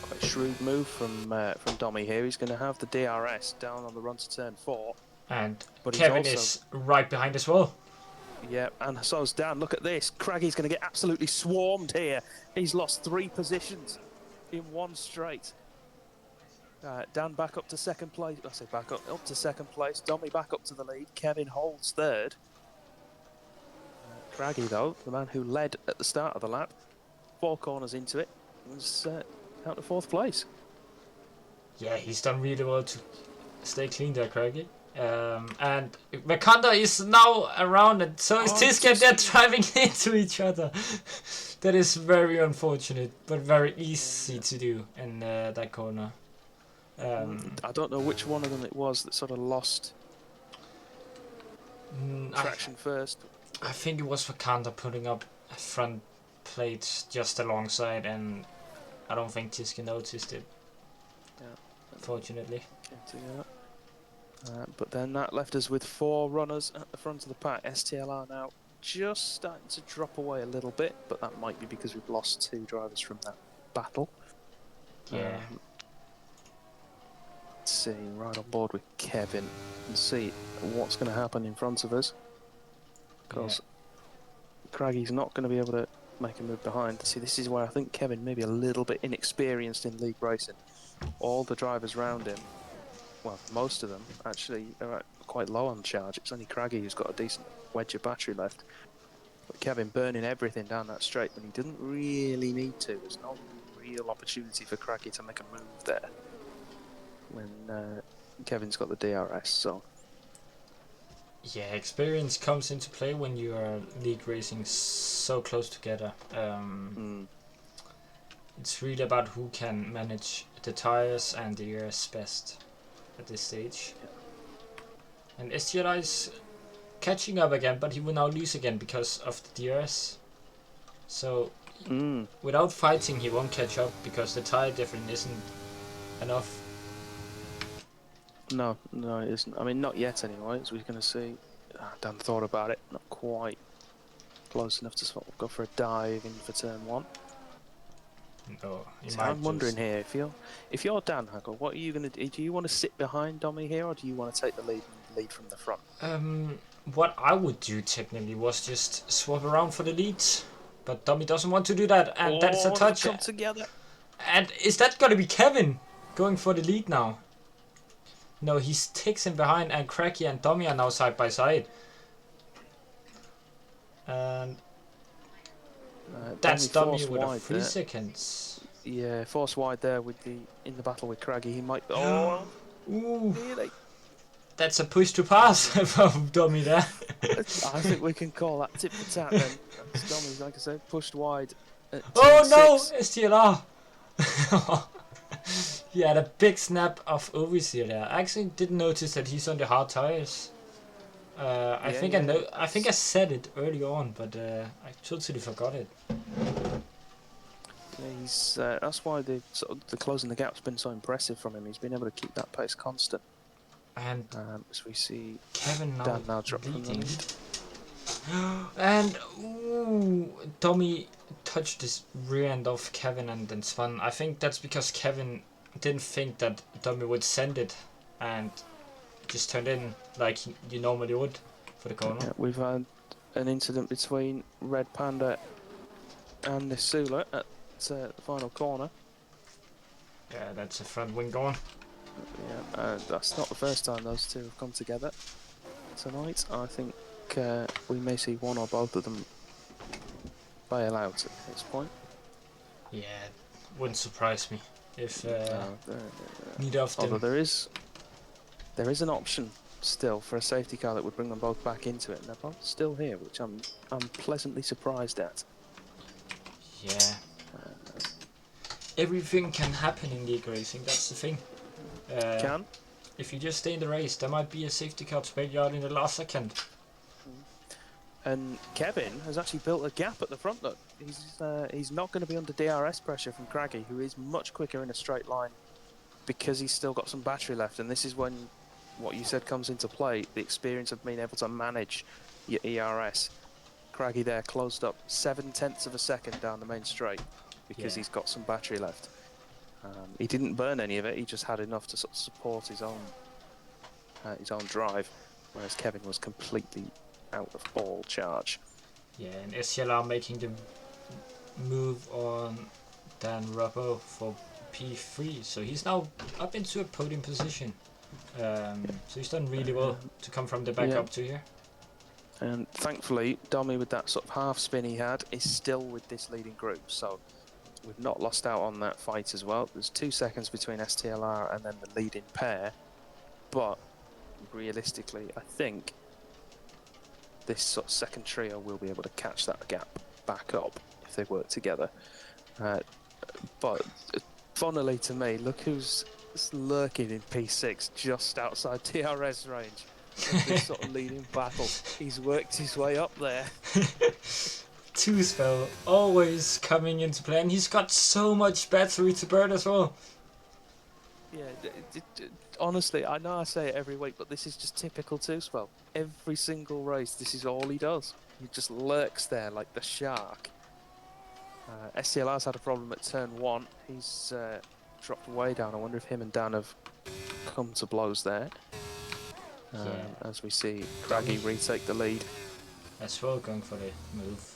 Speaker 2: quite a shrewd move from Dommy here. He's going to have the DRS down on the run to turn 4.
Speaker 1: And but Kevin is right behind as well.
Speaker 2: Yeah, and so is Dan. Look at this. Craggy's going to get absolutely swarmed here. He's lost 3 positions in one straight. Dan back up to second place. I say back up to second place. Dommy back up to the lead. Kevin holds 3rd. Craggy, though, the man who led at the start of the lap, 4 corners into it, was out to 4th place.
Speaker 1: Yeah, he's done really well to stay clean there, Craigie. And Wakanda is now around, and so is Tiska. They're driving into each other. That is very unfortunate, but very easy to do in that corner.
Speaker 2: I don't know which one of them it was that sort of lost traction first.
Speaker 1: I think it was Wakanda putting up a front plate just alongside, and I don't think Tiska noticed it.
Speaker 2: Yeah.
Speaker 1: Fortunately.
Speaker 2: But then that left us with 4 runners at the front of the pack. STLR now just starting to drop away a little bit, but that might be because we've lost 2 drivers from that battle.
Speaker 1: Yeah.
Speaker 2: Let's see, right on board with Kevin and see what's going to happen in front of us. Because Craigie's not going to be able to make a move behind. See, this is where I think Kevin may be a little bit inexperienced in league racing. All the drivers around him, well, most of them actually are quite low on charge. It's only Craigie who's got a decent wedge of battery left. But Kevin burning everything down that straight when he didn't really need to. There's no real opportunity for Craigie to make a move there when Kevin's got the DRS. So
Speaker 1: yeah, experience comes into play when you are league racing so close together. It's really about who can manage the tires and the ERS best at this stage. And STLI is catching up again, but he will now lose again because of the DRS. So without fighting, he won't catch up because the tire difference isn't enough.
Speaker 2: No, it isn't. I mean, not yet anyway, as we're going to see. Dan thought about it, not quite close enough to sort of go for a dive in for turn 1.
Speaker 1: No,
Speaker 2: so I'm wondering here, if you're Dan Hagel, what are you going to do? Do you want to sit behind Dommy here, or do you want to take the lead from the front?
Speaker 1: What I would do technically was just swap around for the leads, but Dommy doesn't want to do that, and that's a touch.
Speaker 2: Come together.
Speaker 1: And is that going to be Kevin going for the lead now? No, he takes him behind, and Cracky and Dommy are now side by side. And that's Dommy with 3 seconds.
Speaker 2: Yeah, force wide there with in the battle with Craggy. He might.
Speaker 1: Ooh.
Speaker 2: Really?
Speaker 1: That's a push to pass from Dommy there.
Speaker 2: I think we can call that tip for tat then. Dommy's, like I said, pushed wide.
Speaker 1: Oh no, STLR! He had a big snap of oversteer there. I actually didn't notice that he's on the hard tires. I think I said it early on, but I totally forgot it.
Speaker 2: Yeah, he's that's why the closing the gap's been so impressive from him. He's been able to keep that pace constant.
Speaker 1: And
Speaker 2: as we see
Speaker 1: Kevin
Speaker 2: now drop from the lead.
Speaker 1: And Dommy touched this rear end of Kevin and then spun. I think that's because Kevin didn't think that Dommy would send it and just turned in like you normally would for the corner.
Speaker 2: Yeah, we've had an incident between Red Panda and the Sula at the final corner.
Speaker 1: Yeah, that's a front wing going.
Speaker 2: Yeah, that's not the first time those two have come together tonight. I think we may see one or both of them bail out at this point.
Speaker 1: Yeah, wouldn't surprise me if neither of them.
Speaker 2: Although there is an option still for a safety car that would bring them both back into it, and they're both still here, which I'm pleasantly surprised at.
Speaker 1: Yeah. Everything can happen in league racing. That's the thing.
Speaker 2: Can.
Speaker 1: If you just stay in the race, there might be a safety car to bail you out in the last second.
Speaker 2: And Kevin has actually built a gap at the front. Look, he's not going to be under DRS pressure from Craggy, who is much quicker in a straight line because he's still got some battery left. And this is when what you said comes into play: the experience of being able to manage your ERS. Craggy there closed up 7/10 of a second down the main straight because he's got some battery left. He didn't burn any of it; he just had enough to sort of support his own drive, whereas Kevin was completely out of all charge.
Speaker 1: Yeah, and STLR making the move on Dan Rubbo for P3, so he's now up into a podium position. So he's done really well to come from the back up to here.
Speaker 2: And thankfully, Domi, with that sort of half spin he had, is still with this leading group. So we've not lost out on that fight as well. There's 2 seconds between STLR and then the leading pair. But realistically, I think this sort of second trio will be able to catch that gap back up if they work together. But funnily to me, look who's lurking in P6 just outside TRS range of this sort of leading battle. He's worked his way up there.
Speaker 1: Two-spell always coming into play, and he's got so much battery to burn as well.
Speaker 2: Yeah, honestly, I know I say it every week, but this is just typical Two-spell. Every single race, this is all he does. He just lurks there like the shark. STLR's had a problem at turn 1. He's dropped way down. I wonder if him and Dan have come to blows there. As we see Craggy retake the lead.
Speaker 1: As well, going for the move.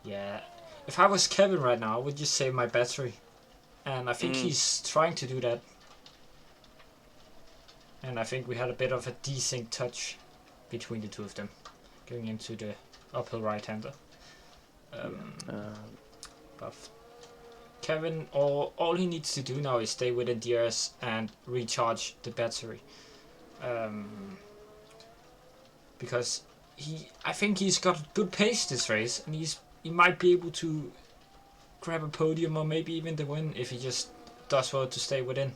Speaker 1: Yeah. If I was Kevin right now, I would just save my battery. And I think he's trying to do that. And I think we had a bit of a desync touch between the two of them. Going into the uphill right-hander. But Kevin, all he needs to do now is stay within DRS and recharge the battery. Because I think he's got good pace this race, and he might be able to grab a podium or maybe even the win if he just does well to stay within.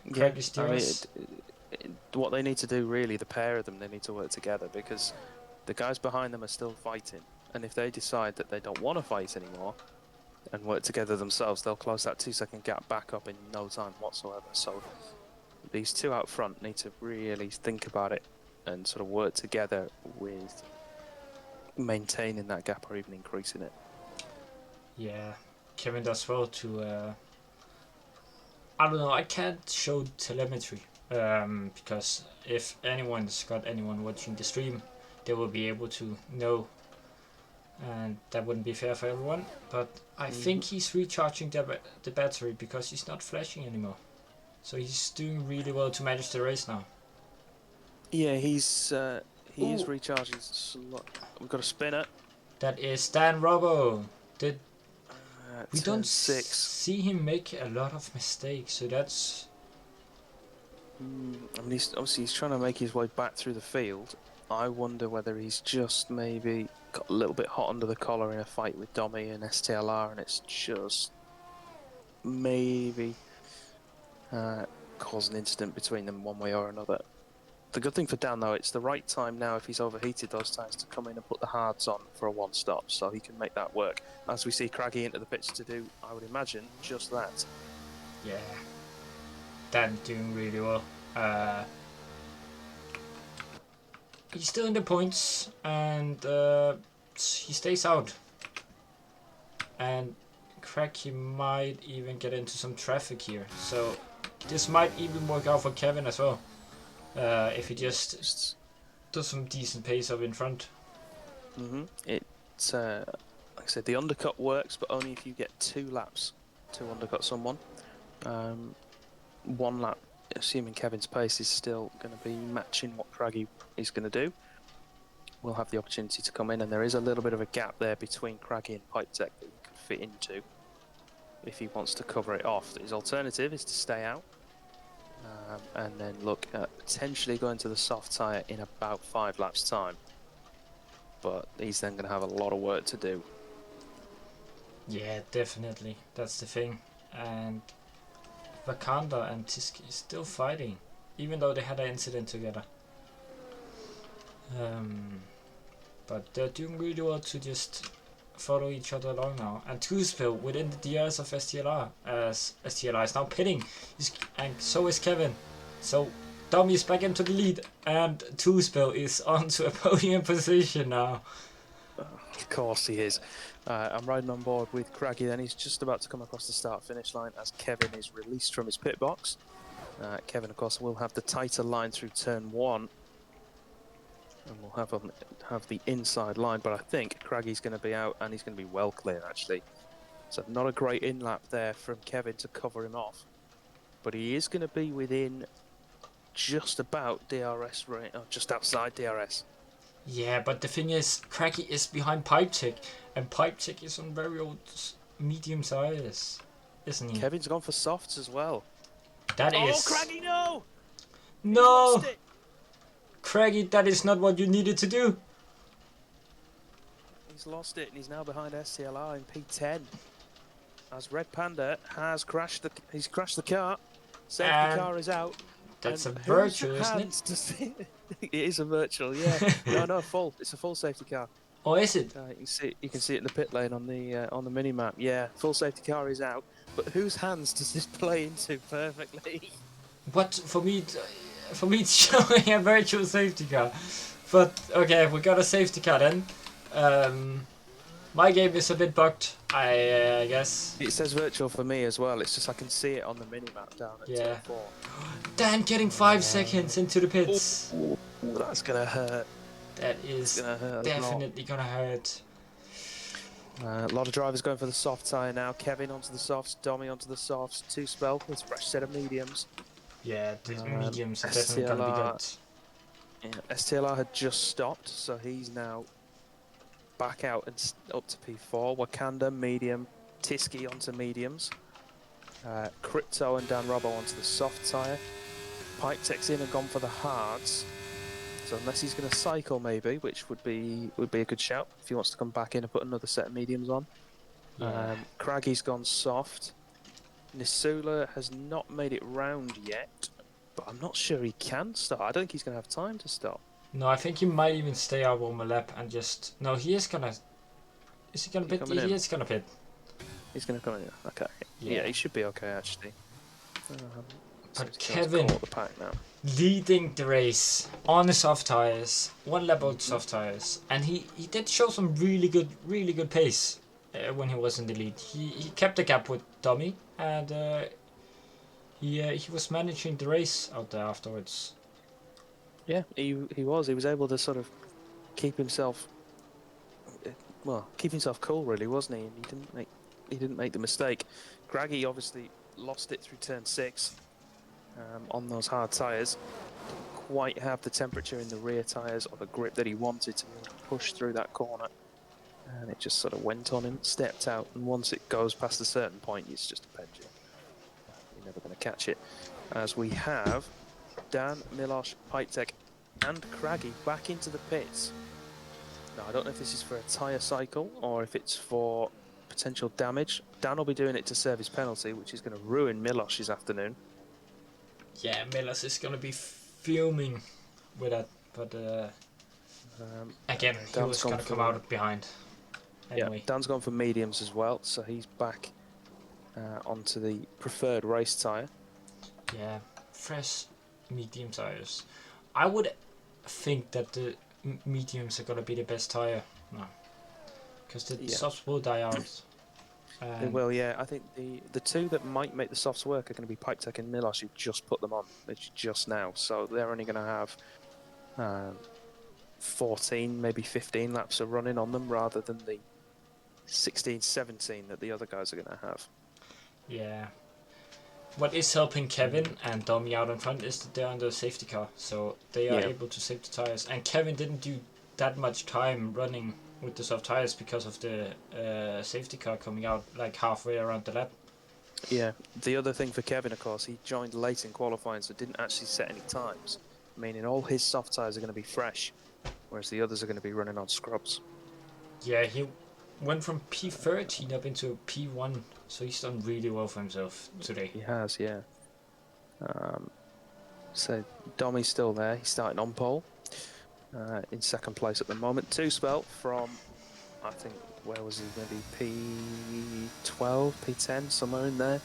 Speaker 2: Yeah, I mean, what they need to do really, the pair of them, they need to work together because the guys behind them are still fighting, and if they decide that they don't want to fight anymore and work together themselves, they'll close that 2-second gap back up in no time whatsoever. So these two out front need to really think about it and sort of work together with maintaining that gap or even increasing it.
Speaker 1: Yeah, Kevin does well to I don't know, I can't show telemetry because if anyone's got anyone watching the stream, they will be able to know, and that wouldn't be fair for everyone. But I think he's recharging the battery because he's not flashing anymore, so he's doing really well to manage the race now.
Speaker 2: Yeah, he is recharging. We've got a spinner.
Speaker 1: That is Dan Robbo. We don't
Speaker 2: 6.
Speaker 1: see him make a lot of mistakes, so that's.
Speaker 2: I mean, he's trying to make his way back through the field. I wonder whether he's just maybe got a little bit hot under the collar in a fight with Domi and STLR, and it's just maybe caused an incident between them one way or another. The good thing for Dan, though, it's the right time now, if he's overheated those times, to come in and put the hards on for a one-stop, so he can make that work. As we see Craggy into the pits to do, I would imagine, just that.
Speaker 1: Yeah. Dan doing really well. He's still in the points, and he stays out. And Craggy might even get into some traffic here, so this might even work out for Kevin as well. If he just does some decent pace up in front.
Speaker 2: It's like I said, the undercut works, but only if you get 2 laps to undercut someone. 1 lap, assuming Kevin's pace is still going to be matching what Craggy is going to do, will have the opportunity to come in, and there is a little bit of a gap there between Craggy and Pipe Tech that he could fit into if he wants to cover it off. His alternative is to stay out. And then look at potentially going to the soft tyre in about 5 laps time, but he's then going to have a lot of work to do.
Speaker 1: Yeah, definitely, that's the thing. And Wakanda and Tiski is still fighting, even though they had an incident together. But they're doing really well to just follow each other along now. And Two-Spill within the DRS of STLR, as STLR is now pitting, and so is Kevin. So Domi is back into the lead, and Two-Spill is onto a podium position now.
Speaker 2: Of course he is. I'm riding on board with Craggy then. He's just about to come across the start-finish line as Kevin is released from his pit box. Kevin, of course, will have the tighter line through turn 1. And we'll have the inside line, but I think Craggy's going to be out, and he's going to be well clear, actually. So not a great in-lap there from Kevin to cover him off. But he is going to be within just about DRS, or just outside DRS.
Speaker 1: Yeah, but the thing is, Cracky is behind Pipe Tech, and Pipe Tech is on very old medium size, isn't he?
Speaker 2: Kevin's gone for softs as well.
Speaker 1: That
Speaker 2: Oh,
Speaker 1: is...
Speaker 2: Craggy, no! He's lost
Speaker 1: No!
Speaker 2: it.
Speaker 1: Craggy, that is not what you needed to do.
Speaker 2: He's lost it, and he's now behind STLR in P10. As Red Panda has crashed he's crashed the car. Safety
Speaker 1: And
Speaker 2: car is out.
Speaker 1: that's
Speaker 2: And
Speaker 1: a
Speaker 2: whose
Speaker 1: virtual, isn't it?
Speaker 2: hands to see? It is a virtual, yeah. No, full. It's a full safety car.
Speaker 1: Or is it?
Speaker 2: You can see it in the pit lane on the mini map. Yeah, full safety car is out. But whose hands does this play into perfectly?
Speaker 1: What for me? It's showing a virtual safety car. But okay, we got a safety car then. My game is a bit bugged, I guess.
Speaker 2: It says virtual for me as well. It's just I can see it on the mini map down at
Speaker 1: Yeah.
Speaker 2: turn 4.
Speaker 1: Dan getting 5 seconds into the pits.
Speaker 2: Ooh, that's gonna hurt.
Speaker 1: That is
Speaker 2: Gonna hurt
Speaker 1: definitely gonna hurt.
Speaker 2: a lot of drivers going for the soft tyre now. Kevin onto the softs, Domi onto the softs. 2 spell with a fresh set of mediums.
Speaker 1: Yeah, the mediums are definitely gonna be good.
Speaker 2: Yeah, STLR had just stopped, so he's now back out and up to P4. Wakanda medium, Tiski onto mediums. Crypto and Dan Robbo onto the soft tyre. Pipe Tech's in and gone for the hards. So unless he's going to cycle, maybe, which would be a good shout if he wants to come back in and put another set of mediums on.
Speaker 1: Yeah.
Speaker 2: Craggy's gone soft. Nisula has not made it round yet, but I'm not sure he can stop. I don't think he's going to have time to stop.
Speaker 1: No, I think he might even stay out on the lap and just... No, he is gonna... Is he gonna pit? He is gonna pit.
Speaker 2: He's going to come in. Okay. Yeah, he should be okay, actually.
Speaker 1: But Kevin
Speaker 2: the pack now.
Speaker 1: leading the race on the soft tires, 1 lap old soft tires, and he did show some really good pace when he was in the lead. He kept the gap with Dummy, and he was managing the race out there afterwards.
Speaker 2: Yeah, he was able to sort of keep himself cool, really, wasn't he? And he didn't make the mistake. Craggy obviously lost it through turn 6 on those hard tyres. Didn't quite have the temperature in the rear tyres or the grip that he wanted to be able to push through that corner. And it just sort of went on him, stepped out, and once it goes past a certain point, it's just a pendulum. You're never going to catch it. As we have Dan, Milosh, Pitek, and Craggy back into the pits. Now, I don't know if this is for a tyre cycle or if it's for potential damage. Dan will be doing it to serve his penalty, which is going to ruin Milosh's afternoon.
Speaker 1: Yeah, Milos is gonna be fuming with that, but again, he was gonna come out behind. Anyway.
Speaker 2: Yeah, Dan's gone for mediums as well, so he's back onto the preferred race tyre.
Speaker 1: Yeah, fresh medium tires. I would think that the mediums are gonna be the best tire now, because the softs will die out.
Speaker 2: They will, yeah. I think the 2 that might make the softs work are going to be Pipe Tech and Milos, who just put them on just now, so they're only going to have 14, maybe 15 laps of running on them rather than the 16, 17 that the other guys are going to have.
Speaker 1: Yeah. What is helping Kevin and Domi out in front is that they're on the safety car, so they are able to save the tires. And Kevin didn't do that much time running with the soft tires because of the safety car coming out like halfway around the lap.
Speaker 2: Yeah, the other thing for Kevin, of course, he joined late in qualifying, so didn't actually set any times, meaning all his soft tires are going to be fresh, whereas the others are going to be running on scrubs.
Speaker 1: Yeah, he went from P13 up into P1, so he's done really well for himself today.
Speaker 2: He has, yeah. So Domi's still there. He's starting on pole, in second place at the moment. 2 spell from, I think, where was he? Maybe P12, P10, somewhere in there.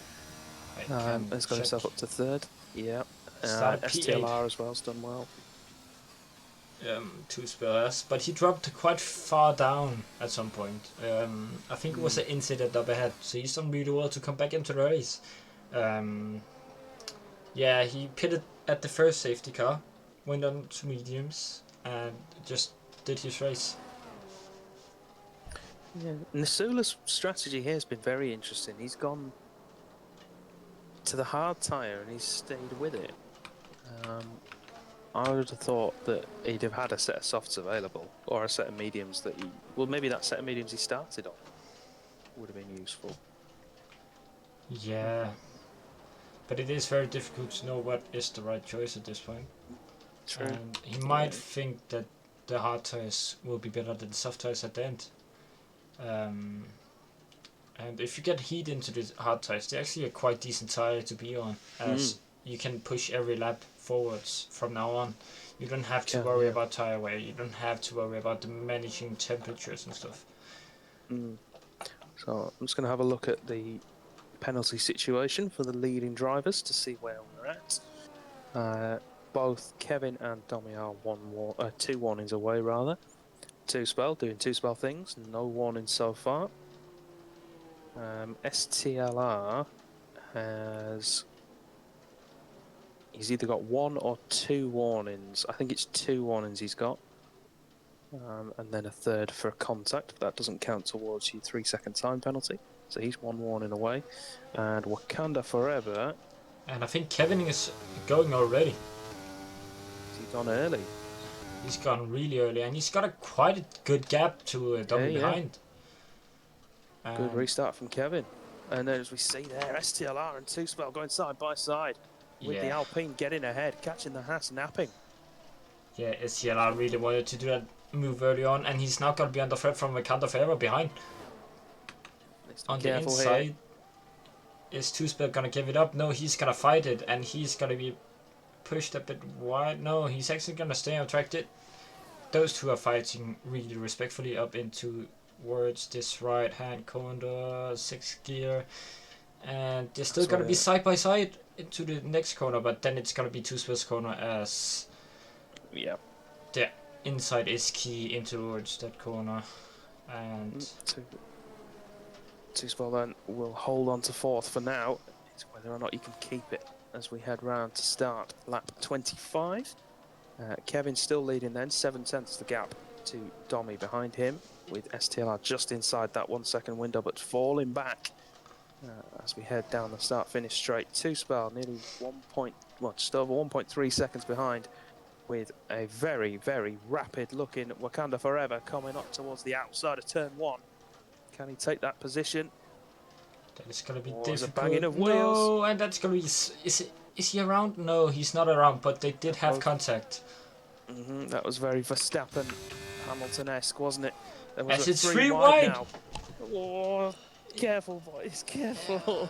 Speaker 2: Has got himself up to 3rd. Yeah. STLR as well has done well.
Speaker 1: 2 spells, but he dropped quite far down at some point. I think it was an incident up ahead, so he's done really well to come back into the race. Yeah, he pitted at the first safety car, went on to mediums, and just did his race.
Speaker 2: Yeah, Nisula's strategy here has been very interesting. He's gone to the hard tyre and he's stayed with it. I would have thought that he'd have had a set of softs available, or a set of mediums that he... Well, maybe that set of mediums he started on would have been useful.
Speaker 1: Yeah, but it is very difficult to know what is the right choice at this point.
Speaker 2: True.
Speaker 1: And he might think that the hard tires will be better than the soft tires at the end. And if you get heat into the hard tires, they're actually a quite decent tire to be on, as you can push every lap forwards from now on. You don't have to worry about tire wear, you don't have to worry about the managing temperatures and stuff.
Speaker 2: So I'm just going to have a look at the penalty situation for the leading drivers to see where we're at. Both Kevin and Domi are 2 warnings away, rather. Doing two spell things, no warnings so far. STLR has... He's either got 1 or 2 warnings. I think it's 2 warnings he's got. And then a third for contact. That doesn't count towards your 3-second time penalty. So he's 1 warning away. And Wakanda Forever...
Speaker 1: And I think Kevin is going already.
Speaker 2: He's gone early.
Speaker 1: He's gone really early, and he's got quite a good gap to Domi behind.
Speaker 2: Good restart from Kevin. And then as we see there, STLR and 2 Spell going side by side. With the Alpine getting ahead, catching the Haas napping.
Speaker 1: Yeah, STLR really wanted to do that move early on, and he's now going to be under threat from Wakanda Forever behind. On the inside, is 2 Spell going to give it up? No, he's going to fight it, and he's going to be pushed a bit wide. No, he's actually going to stay on track. Those two are fighting really respectfully up into towards this right hand corner, 6th gear, and they're still going to be side by side into the next corner, but then it's going to be 2 Spell's corner, as the inside is key in towards that corner. And
Speaker 2: 2 Spell then will hold on to 4th for now. It's whether or not you can keep it as we head round to start lap 25. Kevin still leading then, 7/10 the gap to Domi behind him, with STLR just inside that 1 second window, but falling back as we head down the start-finish straight. 2 Spell nearly just over 1.3 seconds behind, with a very, very rapid-looking Wakanda Forever coming up towards the outside of turn 1. Can he take that position?
Speaker 1: That is going to be difficult.
Speaker 2: A banging of wheels.
Speaker 1: No, and that's going to be... Is he around? No, he's not around, but they did have contact.
Speaker 2: That was very Verstappen, Hamilton-esque, wasn't it? There was
Speaker 1: as it's 3 wide now.
Speaker 2: Oh, careful, boys, careful.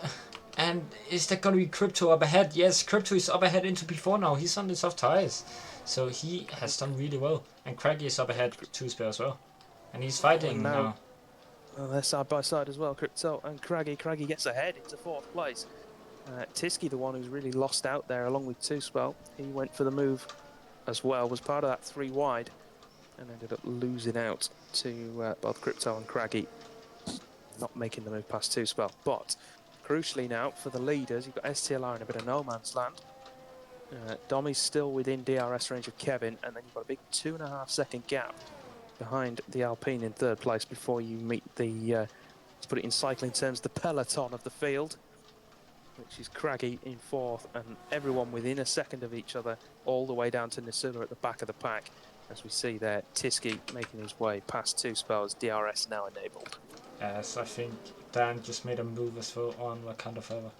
Speaker 1: And is that going to be Crypto up ahead? Yes, Crypto is up ahead into P4 now. He's on the soft tires. So he has done really well. And Craggy is up ahead 2 Spell as well. And he's fighting now.
Speaker 2: Well, they're side by side as well, Crypto and Craggy. Craggy gets ahead into 4th place. Tisky, the one who's really lost out there, along with 2 Spell. He went for the move as well, was part of that 3 wide, and ended up losing out to both Crypto and Craggy, not making the move past 2 Spell. But crucially now for the leaders, you've got STLR in a bit of no man's land. Domi's still within DRS range of Kevin, and then you've got a big 2.5 second gap behind the Alpine in 3rd place before you meet the, to put it in cycling terms, the peloton of the field, which is Craggy in 4th, and everyone within a second of each other, all the way down to Nisula at the back of the pack. As we see there, Tisky making his way past 2 Spells, DRS now enabled.
Speaker 1: Yes, I think Dan just made a move as well on Wakanda Forever.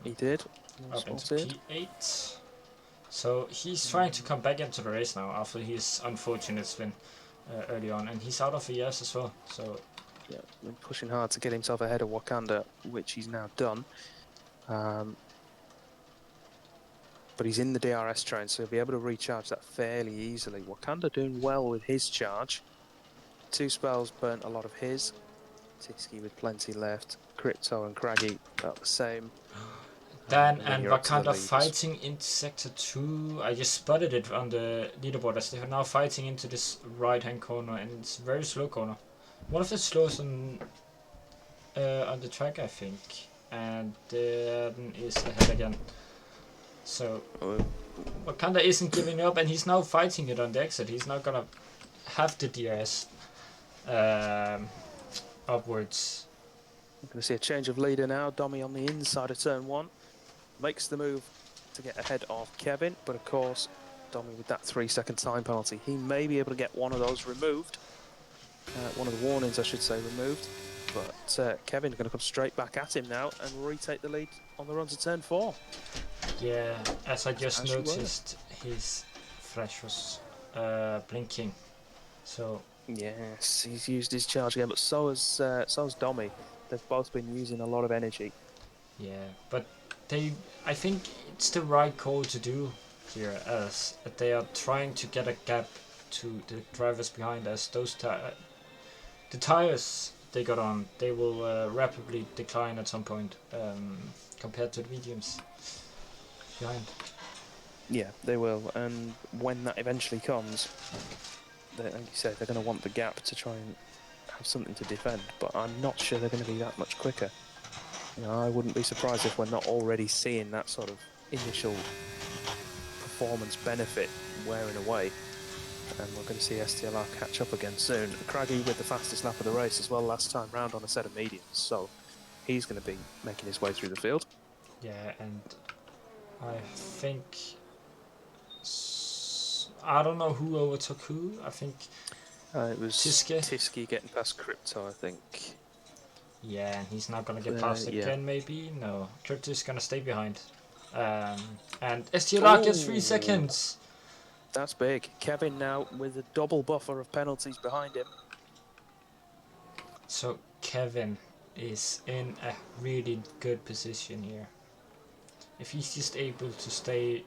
Speaker 2: He did.
Speaker 1: Up into P8. So he's trying to come back into the race now after his unfortunate spin early on, and he's out of the ES as well. So
Speaker 2: yeah, been pushing hard to get himself ahead of Wakanda, which he's now done. But he's in the DRS train, so he'll be able to recharge that fairly easily. Wakanda doing well with his charge. 2 Spells burnt a lot of his. Tisky with plenty left. Crypto and Craggy about the same.
Speaker 1: Dan and Wakanda fighting into Sector 2. I just spotted it on the leaderboard as they are now fighting into this right-hand corner, and it's a very slow corner. One of the slowest on the track, I think. And then is ahead again. So Wakanda isn't giving up, and he's now fighting it on the exit. He's not gonna have the DRS upwards.
Speaker 2: We're going to see a change of leader now. Domi on the inside of turn 1 makes the move to get ahead of Kevin, but of course Domi with that 3-second time penalty. He may be able to get one of those removed. One of the warnings, I should say, removed. But Kevin's going to come straight back at him now and retake the lead on the run to turn 4.
Speaker 1: Yeah, as I just
Speaker 2: As you were.
Speaker 1: noticed, his flash was blinking. So
Speaker 2: Yes, he's used his charge again, but so has Domi. They've both been using a lot of energy.
Speaker 1: yeah, but I think it's the right call to do here, as they are trying to get a gap to the drivers behind, as the tires they got on, they will rapidly decline at some point compared to the mediums behind.
Speaker 2: Yeah, they will, and when that eventually comes, like you said, they're going to want the gap to try and have something to defend, but I'm not sure they're going to be that much quicker. You know, I wouldn't be surprised if we're not already seeing that sort of initial performance benefit wearing away, and we're going to see STLR catch up again soon. Craggy with the fastest lap of the race as well last time round on a set of mediums, so he's going to be making his way through the field.
Speaker 1: Yeah, and I think I don't know who overtook who. I think
Speaker 2: It was
Speaker 1: Tiske.
Speaker 2: Tiske getting past Crypto, I think.
Speaker 1: Yeah, and he's not gonna get past
Speaker 2: yeah.
Speaker 1: again, maybe? No. Crypto is gonna stay behind. And STLR gets 3 seconds!
Speaker 2: That's big. Kevin now with a double buffer of penalties behind him.
Speaker 1: So Kevin is in a really good position here. If he's just able to stay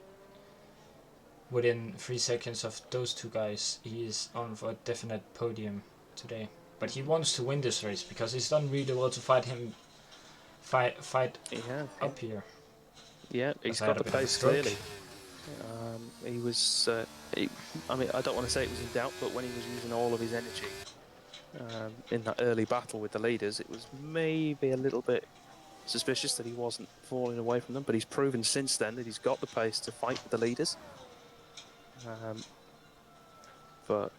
Speaker 1: within 3 seconds of those two guys, he is on for a definite podium today. But he wants to win this race because he's done really well to fight up here.
Speaker 2: Yeah, he's got the pace clearly. He was. I mean, I don't want to say it was in doubt, but when he was using all of his energy in that early battle with the leaders, it was maybe a little bit suspicious that he wasn't falling away from them. But he's proven since then that he's got the pace to fight with the leaders. But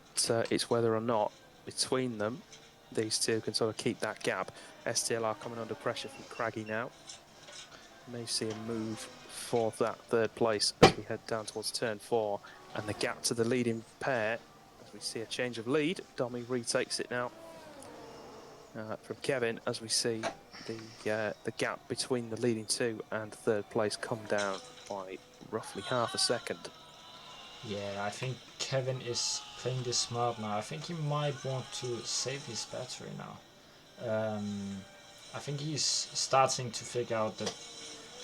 Speaker 2: it's whether or not between them, these two can sort of keep that gap. STLR coming under pressure from Craggy now. May see a move for that third place as we head down towards turn 4, and the gap to the leading pair as we see a change of lead. Domi retakes it now from Kevin as we see the gap between the leading two and third place come down by roughly half a second.
Speaker 1: Yeah, I think Kevin is playing this smart now. I think he might want to save his battery now. I think he's starting to figure out that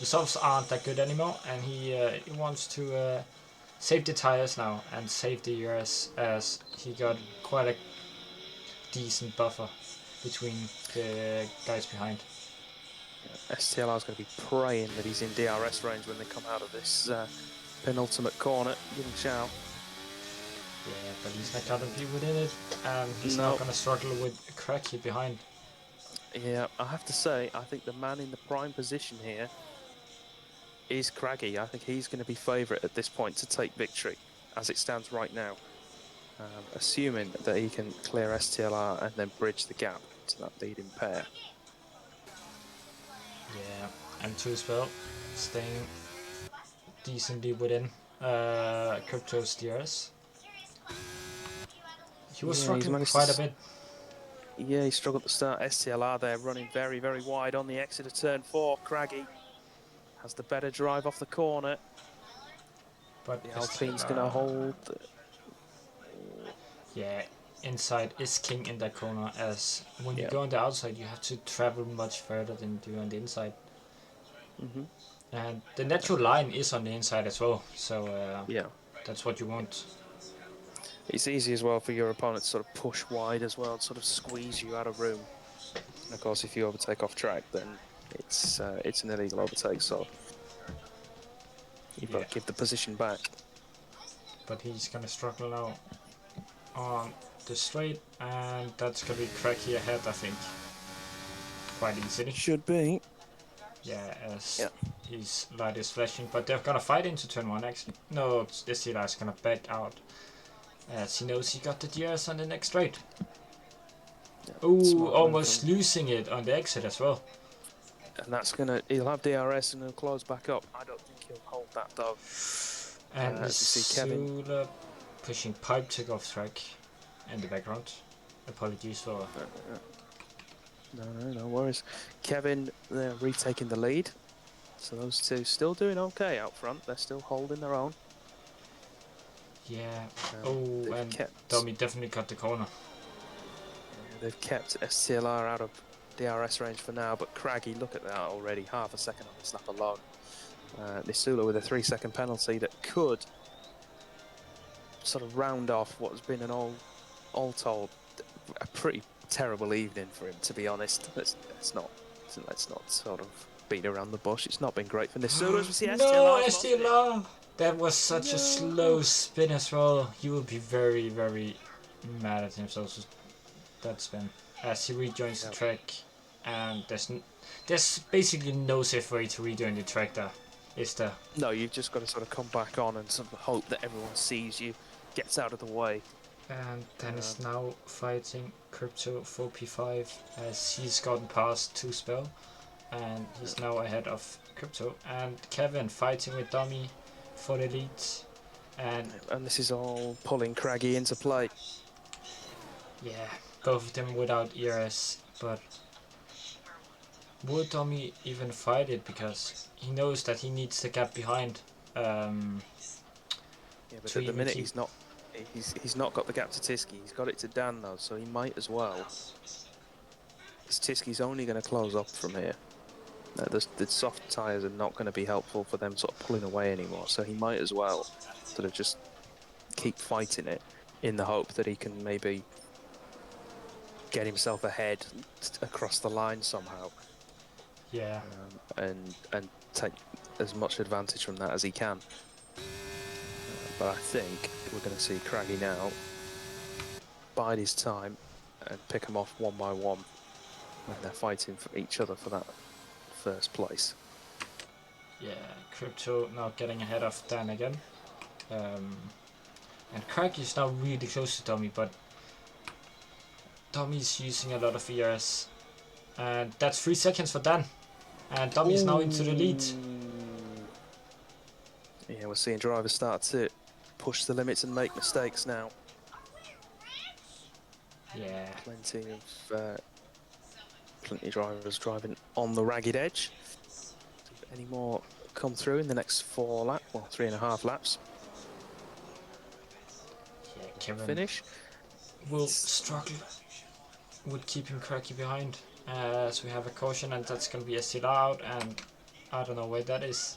Speaker 1: the softs aren't that good anymore, and he wants to save the tires now and save the ERS, as he got quite a decent buffer between the guys behind.
Speaker 2: STLR is going to be praying that he's in DRS range when they come out of this penultimate corner. Giving Chow.
Speaker 1: Yeah, but he's not going to be within it, and he's not going to struggle with Cracky behind.
Speaker 2: Yeah, I have to say, I think the man in the prime position here is Craggy. I think he's going to be favourite at this point to take victory, as it stands right now. Assuming that he can clear STLR and then bridge the gap to that leading pair.
Speaker 1: Yeah, and two as well, staying decently within Crypto's DRS. He was struggling quite a bit.
Speaker 2: Yeah, he struggled to start. STLR there running very, very wide on the exit of turn 4. Craggy has the better drive off the corner.
Speaker 1: But
Speaker 2: the Alpine's going to hold.
Speaker 1: Yeah, inside is king in that corner, as when you go on the outside you have to travel much further than you do on the inside. And the natural line is on the inside as well, so that's what you want.
Speaker 2: It's easy as well for your opponent to sort of push wide as well, sort of squeeze you out of room. And of course, if you overtake off track, then it's an illegal overtake, so you've got to give the position back.
Speaker 1: But he's going to struggle now on the straight, and that's going to be Cracky ahead, I think. Quite easily.
Speaker 2: Should be.
Speaker 1: Yeah, as his light is flashing, but they're going to fight into turn 1 actually. No, this Tila is going to back out, as he knows he got the DRS on the next straight. Oh, almost losing it on the exit as well.
Speaker 2: And that's he'll have DRS and he'll close back up. I don't think he'll hold that though.
Speaker 1: And
Speaker 2: As you see Kevin.
Speaker 1: Sula pushing pipe took off track in the background. Apologies for.
Speaker 2: No worries. Kevin, they're retaking the lead. So those two still doing okay out front. They're still holding their own.
Speaker 1: Yeah. Oh, and
Speaker 2: kept,
Speaker 1: Tommy definitely cut the corner.
Speaker 2: they've kept STLR out of DRS range for now, but Craggy, look at that already, half a second on this lap alone. Nisula with a 3-second penalty that could sort of round off what's been an all told a pretty terrible evening for him, to be honest. Let's not sort of beat around the bush. It's not been great for Nisula. As we see
Speaker 1: No,
Speaker 2: STLR.
Speaker 1: STLR! That was such a slow spin as well. He will be very, very mad at himself for that spin. As he rejoins the track, and there's basically no safe way to rejoin the track there, is there?
Speaker 2: No, you've just got to sort of come back on and sort of hope that everyone sees you, gets out of the way.
Speaker 1: And Dan is now fighting Crypto 4P5 as he's gotten past 2 spell, and he's now ahead of Crypto. And Kevin fighting with Dummy for the lead, and
Speaker 2: this is all pulling Craggy into play.
Speaker 1: Yeah, both of them without ERS, but would Dummy even fight it, because he knows that he needs the gap behind.
Speaker 2: Yeah, but at the minute he's not got the gap to Tisky. He's got it to Dan though, so he might as well. Because Tisky's only going to close up from here. The soft tyres are not going to be helpful for them sort of pulling away anymore, so he might as well sort of just keep fighting it in the hope that he can maybe get himself ahead across the line somehow.
Speaker 1: Yeah.
Speaker 2: And take as much advantage from that as he can. But I think we're going to see Craggy now bide his time and pick them off one by one when they're fighting for each other for that first place.
Speaker 1: Yeah, Crypto now getting ahead of Dan again. And Craggy is now really close to Tommy, but Tommy's using a lot of ERS. And that's 3 seconds for Dan. And Tommy's now into the lead.
Speaker 2: Yeah, we're seeing drivers start to push the limits and make mistakes now.
Speaker 1: Yeah.
Speaker 2: Plenty of drivers driving on the ragged edge. Any more come through in the next 4 laps? Well, 3.5 laps.
Speaker 1: Yeah, Kevin
Speaker 2: finish.
Speaker 1: Will struggle with keeping Cracky behind. So we have a caution, and that's going to be a still out, and I don't know where that is.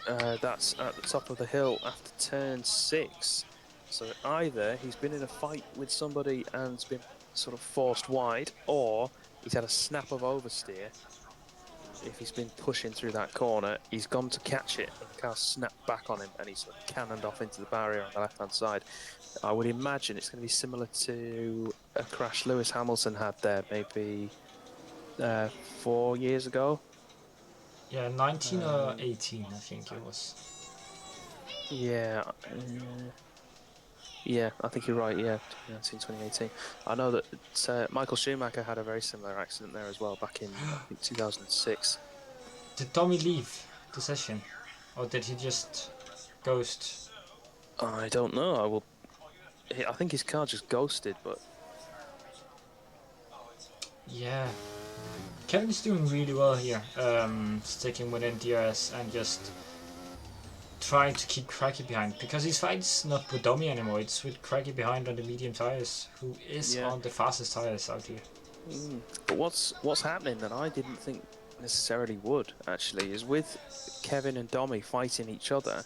Speaker 2: That's at the top of the hill after turn 6. So either he's been in a fight with somebody and's been sort of forced wide, or he's had a snap of oversteer. If he's been pushing through that corner, he's gone to catch it, and the car snapped back on him, and he's sort of cannoned off into the barrier on the left-hand side. I would imagine it's going to be similar to a crash Lewis Hamilton had there, maybe 4 years ago.
Speaker 1: Yeah, 19 or 18, I think it was.
Speaker 2: Yeah, I think you're right. Yeah, 2018. I know that Michael Schumacher had a very similar accident there as well back in I think 2006.
Speaker 1: Did Tommy leave the session, or did he just ghost?
Speaker 2: I don't know. I think his car just ghosted, but
Speaker 1: yeah. Kevin's doing really well here, sticking within DRS and just trying to keep Cracky behind, because his fight's not with Dummy anymore, it's with Cracky behind on the medium tires, who is on the fastest tires out here.
Speaker 2: But what's happening that I didn't think necessarily would, actually, is with Kevin and Dummy fighting each other,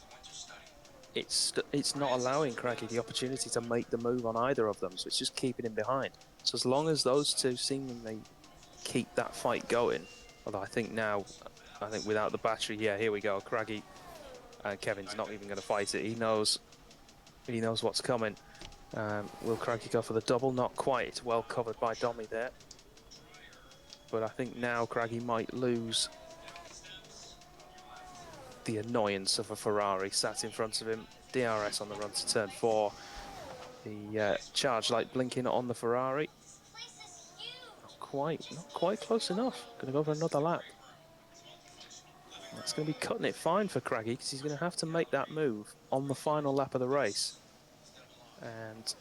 Speaker 2: it's not allowing Cracky the opportunity to make the move on either of them, so it's just keeping him behind. So as long as those two seemingly keep that fight going, although I think without the battery, yeah, here we go, Craggy and Kevin's not even going to fight it. He knows what's coming. Will Craggy go for the double? Not quite. It's well covered by Dommy there. But I think now Craggy might lose the annoyance of a Ferrari sat in front of him. DRS on the run to turn 4. The charge light blinking on the Ferrari. Not quite close enough. Going to go for another lap. That's going to be cutting it fine for Craggy because he's going to have to make that move on the final lap of the race. And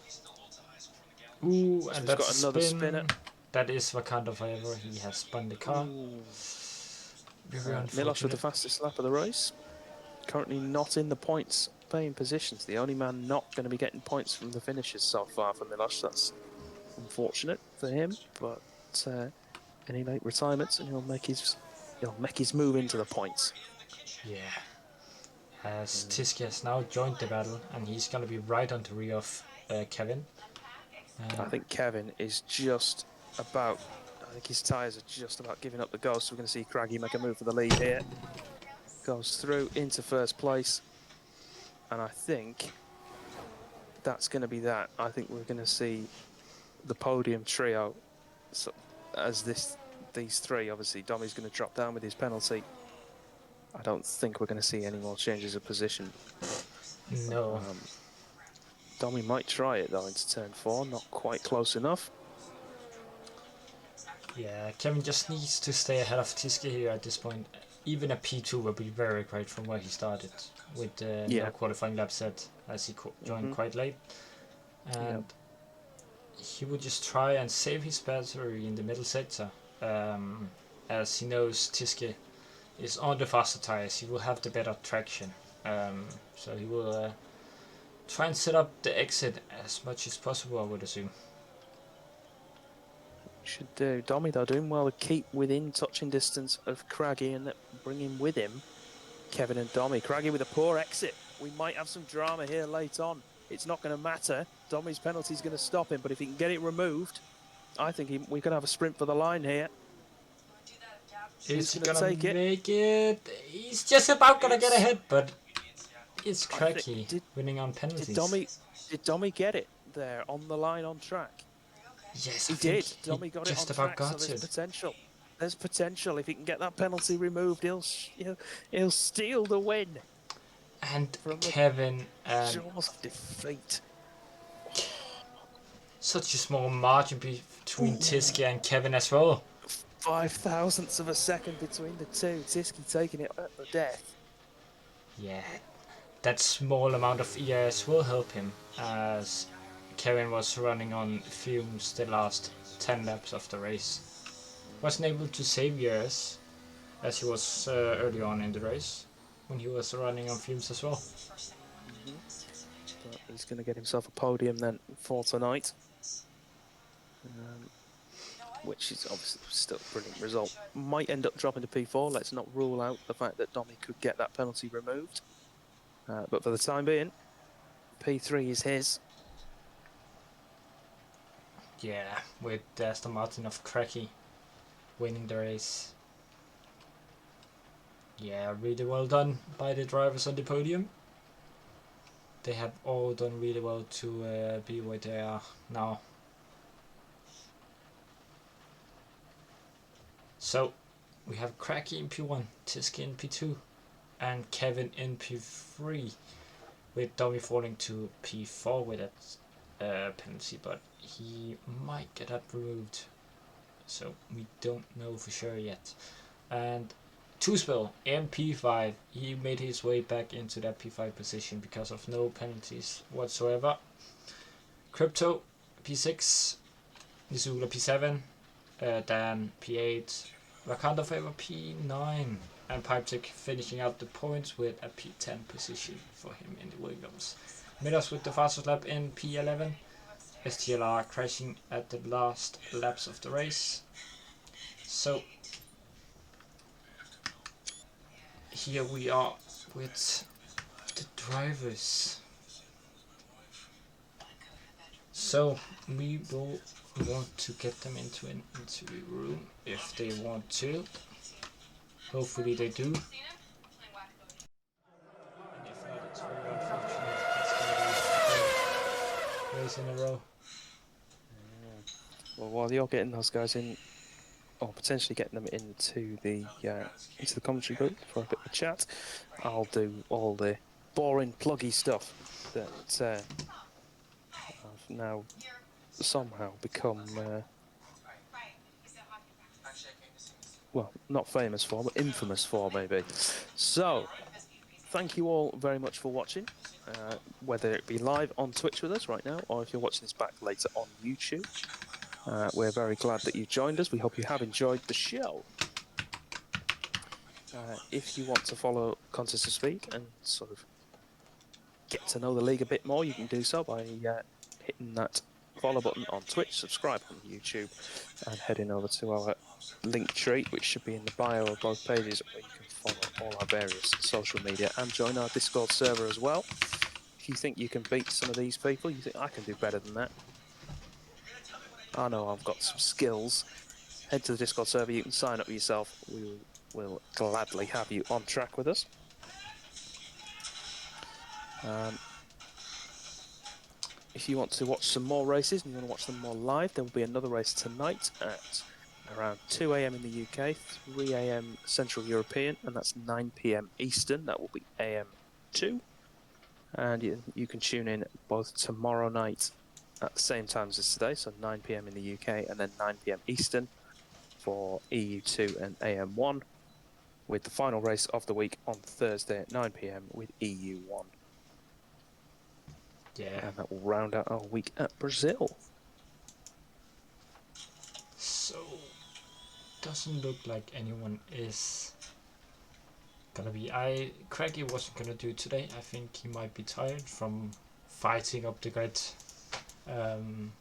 Speaker 1: Ooh,
Speaker 2: so
Speaker 1: and
Speaker 2: he's got
Speaker 1: that's a
Speaker 2: another
Speaker 1: spin.
Speaker 2: spinner.
Speaker 1: That is Wakanda forever. He has spun the car.
Speaker 2: Ooh.
Speaker 1: Very
Speaker 2: Milos with the
Speaker 1: unfortunate.
Speaker 2: fastest lap of the race. Currently not in the points paying positions. The only man not going to be getting points from the finishes so far for Milos. That's unfortunate for him, but any late retirements and he'll make his move into the points.
Speaker 1: Yeah. As Tiski has now joined the battle, and he's gonna be right on the rear of Kevin.
Speaker 2: I think Kevin is just about. I think his tyres are just about giving up the ghost. We're going to see Craggy make a move for the lead here. Goes through into first place, and I think that's going to be that. I think we're going to see the podium trio as these three. Obviously, Domi's going to drop down with his penalty. I don't think we're going to see any more changes of position.
Speaker 1: No.
Speaker 2: Domi might try it though into turn 4, not quite close enough.
Speaker 1: Yeah, Kevin just needs to stay ahead of Tiski here at this point. Even a P2 would be very great from where he started, with no qualifying lap set, as he joined quite late. And he would just try and save his battery in the middle sector, as he knows Tiski is on the faster tires. He will have the better traction, so he will try and set up the exit as much as possible, I would assume.
Speaker 2: Should do. Domi, though, doing well to keep within touching distance of Craggy and bring him with him. Kevin and Domi. Craggy with a poor exit. We might have some drama here late on. It's not going to matter. Domi's penalty is going to stop him, but if he can get it removed, I think we could have a sprint for the line here.
Speaker 1: Is he gonna make it? He's just about gonna get ahead, but it's Cracky winning on penalties.
Speaker 2: Did Domi get it there on the line on track?
Speaker 1: Yes,
Speaker 2: he did. Domi got it on track, so there's potential. There's potential. If he can get that penalty removed, he'll steal the win.
Speaker 1: And Kevin and
Speaker 2: jaws of defeat.
Speaker 1: Such a small margin between Tiski and Kevin as well.
Speaker 2: 0.005 of a second between the two. Tiski taking it at the death.
Speaker 1: Yeah, that small amount of ERS will help him, as Kevin was running on fumes the last 10 laps of the race. Wasn't able to save ERS, as he was early on in the race, when he was running on fumes as well.
Speaker 2: But he's going to get himself a podium then for tonight, which is obviously still a brilliant result. Might end up dropping to P4. Let's not rule out the fact that Domi could get that penalty removed. But for the time being, P3 is his.
Speaker 1: Yeah, with Aston Martin of Cracky winning the race. Yeah, really well done by the drivers on the podium. They have all done really well to be where they are now. So, we have Cracky in P1, Tiski in P2, and Kevin in P3, with Domi falling to P4 with that penalty, but he might get that removed, so we don't know for sure yet. And Two-Spill in P5, he made his way back into that P5 position because of no penalties whatsoever. Crypto P6, Nisula P7, Dan P8, Wakanda Favor P9, and Pipetech finishing out the points with a P10 position for him in the Williams. Midas with the fastest lap in P11, STLR crashing at the last laps of the race. So here we are with the drivers. So we will want to get them into an interview room if they want to. Hopefully they do. And if not, it's very unfortunate. It's going to be 3 races in a row.
Speaker 2: Well, while you're getting those guys in, or potentially getting them into the commentary booth for a bit of a chat, I'll do all the boring, pluggy stuff that I've now somehow become well, not famous for, but infamous for, maybe. So, thank you all very much for watching, whether it be live on Twitch with us right now, or if you're watching this back later on YouTube. We're very glad that you joined us. We hope you have enjoyed the show. If you want to follow Contest of Speed and sort of get to know the league a bit more, you can do so by hitting that follow button on Twitch, subscribe on YouTube, and heading over to our link tree, which should be in the bio of both pages, where you can follow all our various social media and join our Discord server as well. If you think you can beat some of these people, you think I can do better than that, I know I've got some skills, head to the Discord server, you can sign up yourself, we will gladly have you on track with us. If you want to watch some more races and you want to watch them more live, there will be another race tonight at around 2 AM in the UK, 3 AM Central European, and that's 9 PM Eastern. That will be AM2. And you can tune in both tomorrow night at the same times as today, so 9 PM in the UK and then 9 PM Eastern for EU2 and AM1, with the final race of the week on Thursday at 9 PM with EU1.
Speaker 1: Yeah.
Speaker 2: And that will round out our week at Brazil.
Speaker 1: So, doesn't look like anyone is gonna be. Craigie wasn't gonna do today. I think he might be tired from fighting up the grid. And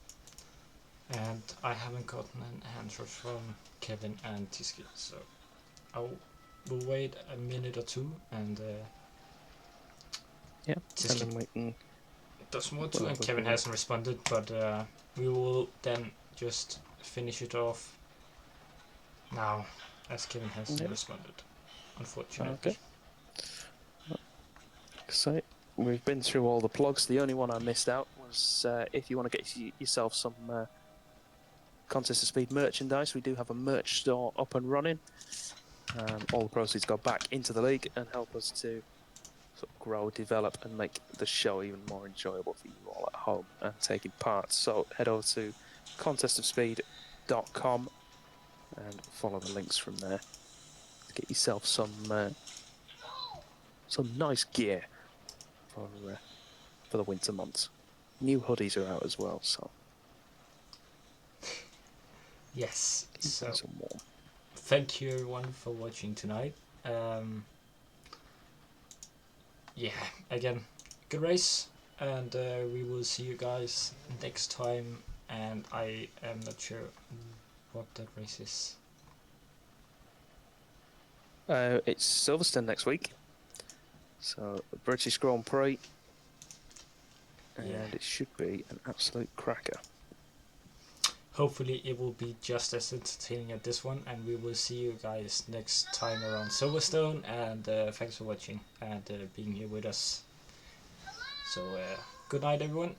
Speaker 1: I haven't gotten an answer from Kevin and Tiski, so we'll wait a minute or two and
Speaker 2: Yeah,
Speaker 1: Tiski
Speaker 2: and then we can
Speaker 1: does more too, and Kevin hasn't responded, but we will then just finish it off now, as Kevin hasn't responded, unfortunately.
Speaker 2: Okay. So we've been through all the plugs. The only one I missed out was if you want to get yourself some Contest of Speed merchandise, we do have a merch store up and running. All the proceeds go back into the league and help us to sort of grow, develop, and make the show even more enjoyable for you all at home and taking part. So head over to contestofspeed.com and follow the links from there to get yourself some nice gear for the winter months. New hoodies are out as well, so
Speaker 1: Yes. So
Speaker 2: nice and warm.
Speaker 1: thank you everyone for watching tonight. Yeah, again, good race, and we will see you guys next time. And I am not sure what that race is.
Speaker 2: It's Silverstone next week, so the British Grand Prix, and it should be an absolute cracker.
Speaker 1: Hopefully it will be just as entertaining as this one, and we will see you guys next time around Silverstone, and thanks for watching and being here with us. So good night everyone.